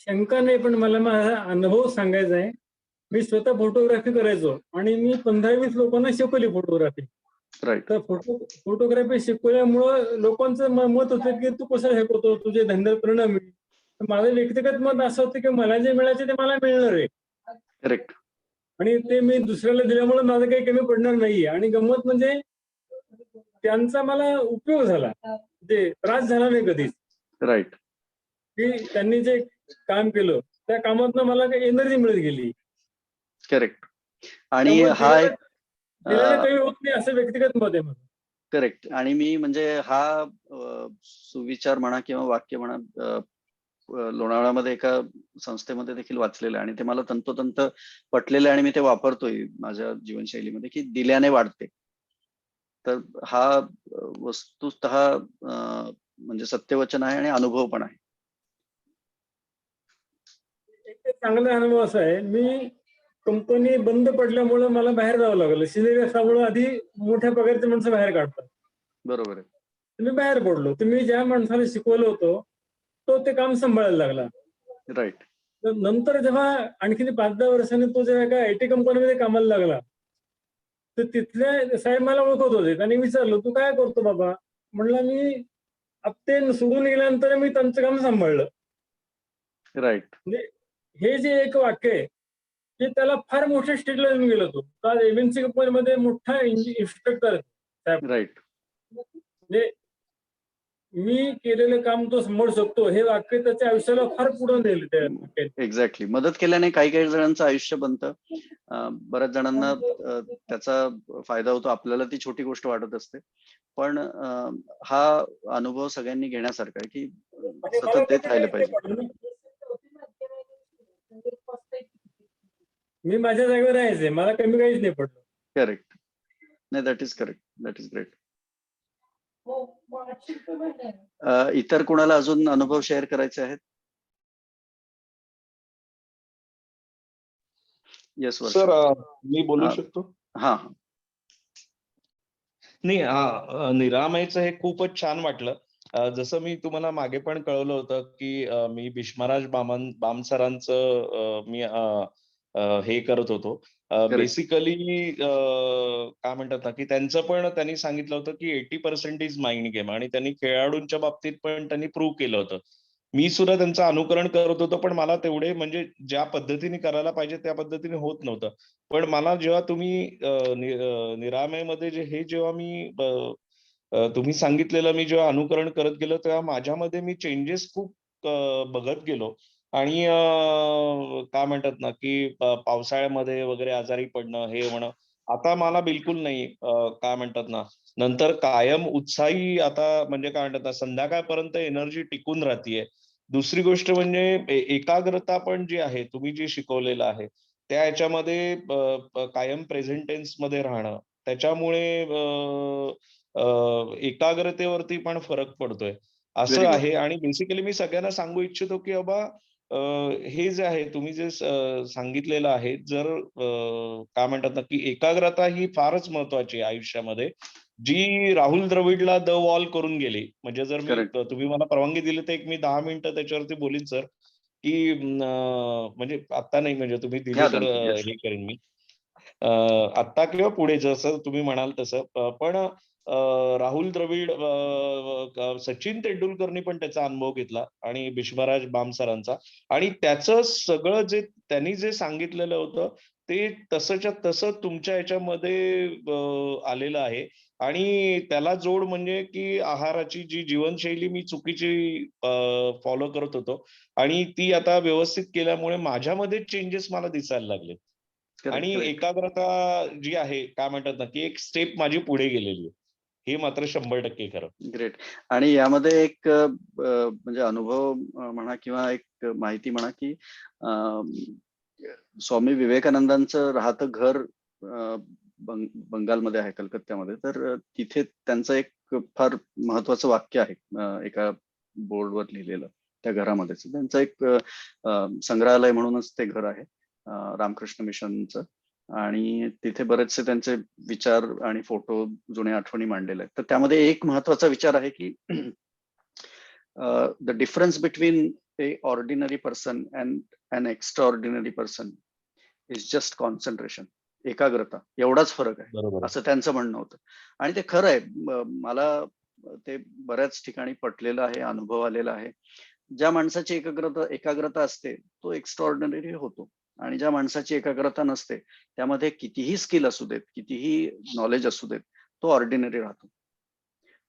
शंका नाही, पण मला माझा अनुभव सांगायचा आहे. मी स्वतः फोटोग्राफी करायचो आणि मी 15-20 लोकांना शिकवली फोटोग्राफी. राईट. तर फोटोग्राफी शिकवल्यामुळं लोकांचं मत होतं की तू कसं हे करतो, तुझे धंद्यात परिणाम होईल. माझं व्यक्तिगत मत असं होतं की मला जे मिळायचे ते मला मिळणार आहे. करेक्ट. आणि ते मी दुसऱ्याला दिल्यामुळे माझं काही कमी पडणार नाहीये. आणि गंमत म्हणजे त्यांचा मला उपयोग झाला, म्हणजे त्रास झाला नाही कधीच. राईट. की त्यांनी जे काम केलं त्या कामातनं मला काही एनर्जी मिळत गेली. करेक्ट. आणि हा एक दिल्याने कमी होत नाही असं व्यक्तिगत मत आहे माझं. करेक्ट. आणि मी म्हणजे हा सुविचार म्हणा किंवा वाक्य म्हणा लोणावळ्यामध्ये एका संस्थेमध्ये देखील वाचलेलं आहे आणि ते मला तंतोतंत पटलेलं आहे आणि मी ते वापरतोय माझ्या जीवनशैलीमध्ये की दिल्याने वाढते. तर हा वस्तुतः म्हणजे सत्यवचन आहे आणि अनुभव पण आहे. एक चांगला अनुभव असा आहे, मी कंपनी बंद पडल्यामुळे मला बाहेर जावं लागलं. सिनियर असल्यामुळे आधी मोठ्या पगारचे माणसं बाहेर काढतात. बरोबर आहे. मी बाहेर पडलो. तर मी ज्या माणसाला शिकवलं होतं तो ते काम सांभाळायला लागला. राईट. तर नंतर जेव्हा आणखी 5-10 वर्षांनी तो जेव्हा एका IT कंपनीमध्ये कामाला लागला, तर तिथले साहेब मला ओळखत होते. त्यांनी विचारलं, तू काय करतो बाबा? म्हणलं, मी ते सोडून गेल्यानंतर मी त्यांचं काम सांभाळलं. राईट. म्हणजे हे जे एक वाक्य आहे ते त्याला फार मोठ्या स्टेजला येऊन गेलो तो. आज MNC कंपनीमध्ये मोठा इन्स्ट्रक्टर आहे. राईट. म्हणजे मी केलेलं काम तो सांभाळू शकतो हे वाक्य त्याच्या आयुष्याला फार पुढे नेलं. एक्झॅक्टली. मदत केल्याने काही जणांचं आयुष्य बनतं. बऱ्याच जणांना त्याचा फायदा होतो. आपल्याला ती छोटी गोष्ट वाटत असते. पण हा अनुभव सगळ्यांनी घेण्यासारखा आहे की सतत देत राहिलं पाहिजे. मी माझ्या जागेवर राहायचे, मला कमी काहीच नाही पडलं. करेक्ट. नाही, that is correct. That is great. इतर कोणाला अजून अनुभव शेअर करायचे आहेत? येस सर, मी बोलू शकतो? हा. नाही, निरामयचं हे खूपच छान वाटलं. जसं मी तुम्हाला मागे पण कळवलं होतं की मी भीष्मराज बाम सरांचं मी हे करत होतो. बेसिकली काय म्हणतात ना की त्यांचं पण त्यांनी सांगितलं होतं की 80% इज माइंड गेम आणि त्यांनी खेळाडूंच्या बाबतीत पण त्यांनी प्रूव्ह केलं होतं. मी सुद्धा त्यांचं अनुकरण करत होतो, पण मला तेवढे म्हणजे ज्या पद्धतीने करायला पाहिजे त्या पद्धतीने होत नव्हतं. पण मला जेव्हा तुम्ही निरामयमध्ये जेव्हा मी तुम्ही सांगितलेलं मी जेव्हा अनुकरण करत गेलो तेव्हा माझ्यामध्ये मी चेंजेस खूप बघत गेलो. आणि काय म्हणतात ना की पावसाळ्यामध्ये वगैरे आजारी पडणं हे होणं आता मला बिलकुल नाही. काय म्हणतात ना, नंतर कायम उत्साही आता म्हणजे काय म्हणतात ना, संध्याकाळपर्यंत एनर्जी टिकून राहतीये. दुसरी गोष्ट म्हणजे एकाग्रता पण जी आहे तुम्ही जी शिकवलेलं आहे त्या ह्याच्यामध्ये कायम प्रेझेंट टेन्स मध्ये राहणं त्याच्यामुळे एकाग्रतेवरती पण फरक पडतोय असं Very good. आहे. आणि बेसिकली मी सगळ्यांना सांगू इच्छितो की बाबा हे जे आहे तुम्ही जे सांगितलेलं आहे, जर काय म्हणतात ना की एकाग्रता ही फारच महत्वाची आहे आयुष्यामध्ये, जी राहुल द्रविडला द वॉल करून गेली. म्हणजे जर मी तुम्ही मला परवानगी दिली तर एक मी 10 मिनिटं त्याच्यावरती बोलीन सर, की म्हणजे आता नाही, म्हणजे तुम्ही दिली तर हे करेन मी आत्ता किंवा पुढे जसं तुम्ही म्हणाल तसं. पण राहुल द्रविड, सचिन तेंडुलकरनी पण त्याचा अनुभव घेतला आणि भीष्मराज बाम सरांचा, आणि त्याचं सगळं जे त्यांनी जे सांगितलेलं होतं ते तसंच्या तसं तुमच्या ह्याच्यामध्ये आलेलं आहे. आणि त्याला जोड म्हणजे की आहाराची जी जीवनशैली मी चुकीची फॉलो करत होतो आणि ती आता व्यवस्थित केल्यामुळे माझ्यामध्ये चेंजेस मला दिसायला लागले. आणि एकाग्रता जी आहे काय म्हणतात ना की एक स्टेप माझी पुढे गेलेली आहे. हे मात्र 100% खरं. ग्रेट. आणि यामध्ये एक म्हणजे अनुभव म्हणा किंवा एक माहिती म्हणा की स्वामी विवेकानंदांचं राहतं घर बंगालमध्ये आहे, कलकत्त्यामध्ये. तर तिथे त्यांचं एक फार महत्वाचं वाक्य आहे, एका बोर्डवर लिहिलेलं त्या घरामध्येच. त्यांचं एक संग्रहालय म्हणूनच ते घर आहे, रामकृष्ण मिशनचं. आणि तिथे बरेचसे त्यांचे विचार आणि फोटो, जुने आठवणी मांडलेले आहेत. तर त्यामध्ये एक महत्वाचा विचार आहे की the difference between a ordinary person and an extraordinary person is just concentration. एकाग्रता, एवढाच फरक आहे, बरोबर आहे. असं त्यांचं म्हणणं होतं. आणि ते खरं आहे. मला ते बऱ्याच ठिकाणी पटलेलं आहे, अनुभव आलेला आहे. ज्या माणसाची एकाग्रता असते तो एक्स्ट्राऑर्डिनरी होतो, आणि ज्या माणसाची एकाग्रता नसते त्यामध्ये कितीही स्किल असू देत, कितीही नॉलेज असू देत, तो ऑर्डिनरी राहतो.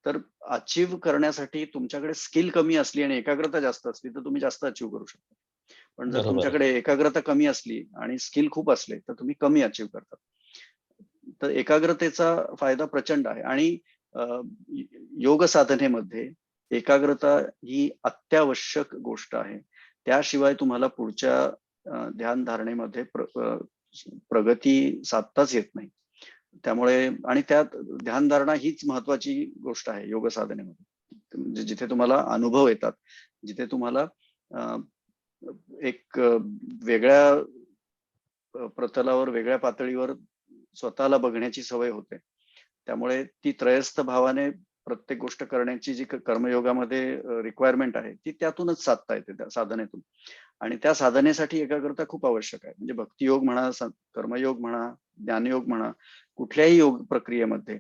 तर अचीव्ह करण्यासाठी तुमच्याकडे स्किल कमी असली आणि एकाग्रता जास्त असली तर तुम्ही जास्त अचीव्ह करू शकता. पण जर बरोबर आहे. तुमच्याकडे एकाग्रता कमी असली आणि स्किल खूप असले तर तुम्ही कमी अचीव्ह करता. तर एकाग्रतेचा फायदा प्रचंड आहे. आणि योग साधनेमध्ये एकाग्रता ही अत्यावश्यक गोष्ट आहे. त्याशिवाय तुम्हाला पुढच्या ध्यान धारणेमध्ये प्रगती साधताच येत नाही. त्यामुळे आणि त्यात ध्यानधारणा हीच महत्वाची गोष्ट आहे योग साधनेमध्ये. म्हणजे जिथे तुम्हाला अनुभव येतात, जिथे तुम्हाला एक वेगळ्या प्रतलावर, वेगळ्या पातळीवर स्वतःला बघण्याची सवय होते. त्यामुळे ती त्रयस्थ भावाने प्रत्येक गोष्ट करण्याची जी कर्मयोगामध्ये रिक्वायरमेंट आहे ती त्यातूनच साधता येते, त्या साधनेतून. आणि त्या साधनेसाठी एकाग्रता खूप आवश्यक आहे. म्हणजे भक्तियोग म्हणा, कर्मयोग म्हणा, ज्ञानयोग म्हणा, कुठल्याही योग प्रक्रियेमध्ये,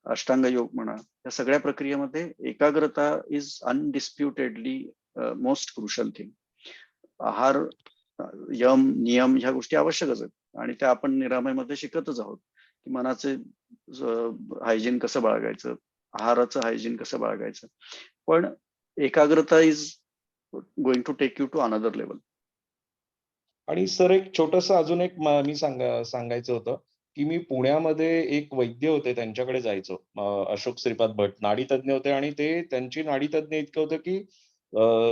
अष्टांग योग म्हणा, या सगळ्या प्रक्रियेमध्ये एकाग्रता इज अनडिस्प्युटेडली मोस्ट क्रुशल थिंग. आहार, यम, नियम ह्या गोष्टी आवश्यकच आहेत आणि त्या आपण निरामयमध्ये शिकतच आहोत की मनाचे हायजीन कसं बाळगायचं, आहाराचं हायजीन कसं बाळगायचं. पण एकाग्रता is going to take you to another level. आणि सर एक छोटंसं अजून एक मी सांगायचं होतं, की मी पुण्यामध्ये एक वैद्य होते त्यांच्याकडे जायचो. अशोक श्रीपाद भट नाडीतज्ञ होते आणि ते त्यांची नाडीतज्ञ इतकं होतं, की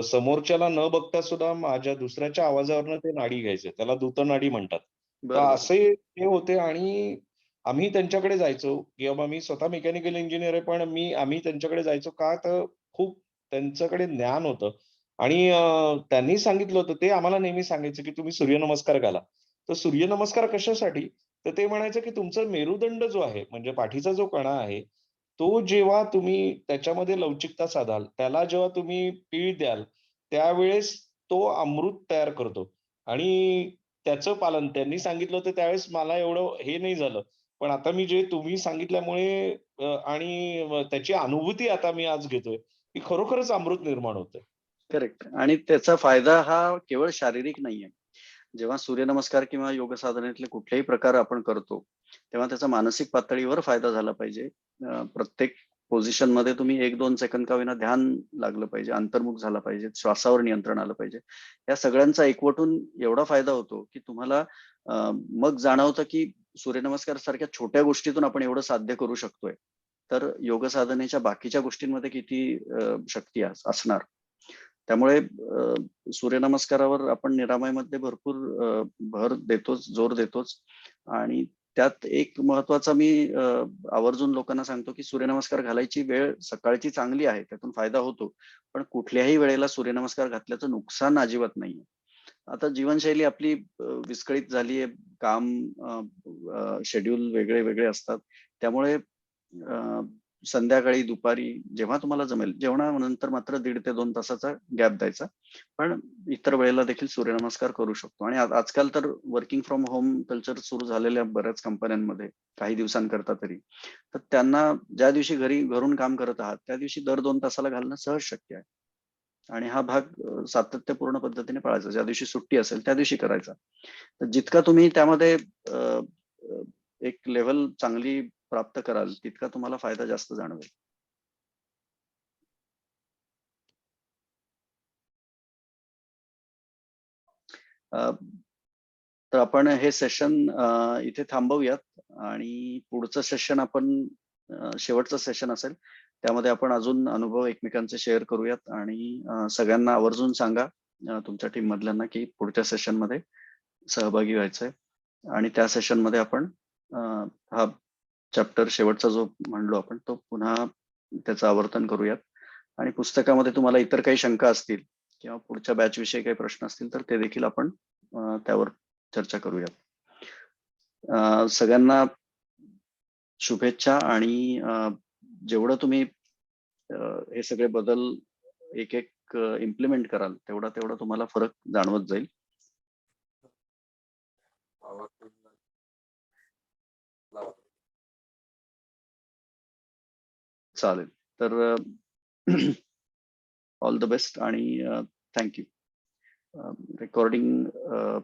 समोरच्याला न बघता सुद्धा माझ्या दुसऱ्याच्या आवाजावरनं ते नाडी घ्यायचे. त्याला दूतनाडी म्हणतात. तर बरोबर. असे ते होते आणि आम्ही त्यांच्याकडे जायचो किंवा मी स्वतः मेकॅनिकल इंजिनिअर आहे, पण आम्ही त्यांच्याकडे जायचो का तर खूप त्यांच्याकडे ज्ञान होतं. आणि त्यांनी सांगितलं होतं ते आम्हाला नेहमी सांगायचे, की तुम्ही सूर्यनमस्कार घाला. तर सूर्यनमस्कार कशासाठी? तर ते म्हणायचं, की तुमचा मेरुदंड जो आहे म्हणजे पाठीचा जो कणा आहे, तो जेव्हा तुम्ही त्याच्यामध्ये लवचिकता साधाल, त्याला जेव्हा तुम्ही पीळ द्याल, त्यावेळेस तो अमृत तयार करतो. आणि त्याचं पालन त्यांनी सांगितलं होतं त्यावेळेस मला एवढं हे नाही झालं. पण आता मी जे तुम्ही सांगितल्यामुळे आणि त्याची अनुभूती आता मी आज घेतोय, की खरोखरच अमृत निर्माण होतंय. करेक्ट. आणि त्याचा फायदा हा केवळ शारीरिक नाहीये. जेव्हा सूर्यनमस्कार किंवा योग साधनेतले कुठलेही प्रकार आपण करतो तेव्हा त्याचा मानसिक पातळीवर फायदा झाला पाहिजे. प्रत्येक पोझिशन मध्ये तुम्ही 1-2 सेकंद का होईना ध्यान लागलं पाहिजे, अंतर्मुख झाला पाहिजे, श्वासावर नियंत्रण आलं पाहिजे. या सगळ्यांचा एकवटून एवढा फायदा होतो की तुम्हाला मग जाणवतं की सूर्यनमस्कार सारख्या छोट्या गोष्टीतून आपण एवढं साध्य करू शकतोय. तर योग साधनेच्या बाकीच्या गोष्टींमध्ये किती शक्ती असणार. त्यामुळे सूर्यनमस्कारावर आपण निरामयमध्ये भरपूर भर देतोच, जोर देतोच. आणि त्यात एक महत्वाचा मी आवर्जून लोकांना सांगतो की सूर्यनमस्कार घालायची वेळ सकाळची चांगली आहे, त्यातून फायदा होतो. पण कुठल्याही वेळेला सूर्यनमस्कार घातल्याचं नुकसान अजिबात नाहीये. आता जीवनशैली आपली विस्कळीत झालीये, काम, शेड्यूल वेगळे वेगळे असतात. त्यामुळे संध्याकाळी, दुपारी जेव्हा तुम्हाला जमेल, जेवणानंतर मात्र 1.5 ते 2 तासाचा गॅप द्यायचा. पण इतर वेळेला देखील सूर्यनमस्कार करू शकतो. आणि आजकाल तर वर्किंग फ्रॉम होम कल्चर सुरू झालेल्या बऱ्याच कंपन्यांमध्ये काही दिवसांकरता तरी. तर त्यांना ज्या दिवशी घरून काम करत आहात त्या दिवशी दर 2 तासाला घालणं सहज शक्य आहे. आणि हा भाग सातत्यपूर्ण पद्धतीने पाळायचा. ज्या दिवशी सुट्टी असेल त्या दिवशी करायचा. तर जितका तुम्ही त्यामध्ये एक लेव्हल चांगली प्राप्त कराल तितका तुम्हाला फायदा जास्त जाणवेल. तर आपण हे सेशन इथे थांबवूयात आणि पुढचं सेशन आपण शेवटचं सेशन असेल. त्यामध्ये आपण अजून अनुभव एकमेकांचे शेअर करूयात आणि सगळ्यांना आवर्जून सांगा तुमच्या टीम मधल्यांना की पुढच्या सेशनमध्ये सहभागी व्हायचंय आणि त्या सेशनमध्ये आपण हा चॅप्टर शेवटचा जो म्हणलो आपण तो पुन्हा त्याचं आवर्तन करूयात. आणि पुस्तकामध्ये तुम्हाला इतर काही शंका असतील किंवा पुढच्या बॅच विषयी काही प्रश्न असतील तर ते देखील आपण त्यावर चर्चा करूयात. सगळ्यांना शुभेच्छा आणि जेवढं तुम्ही हे सगळे बदल एक एक इम्प्लिमेंट कराल तेवढा तुम्हाला फरक जाणवत जाईल. चालेल तर ऑल द बेस्ट आणि थँक्यू. रेकॉर्डिंग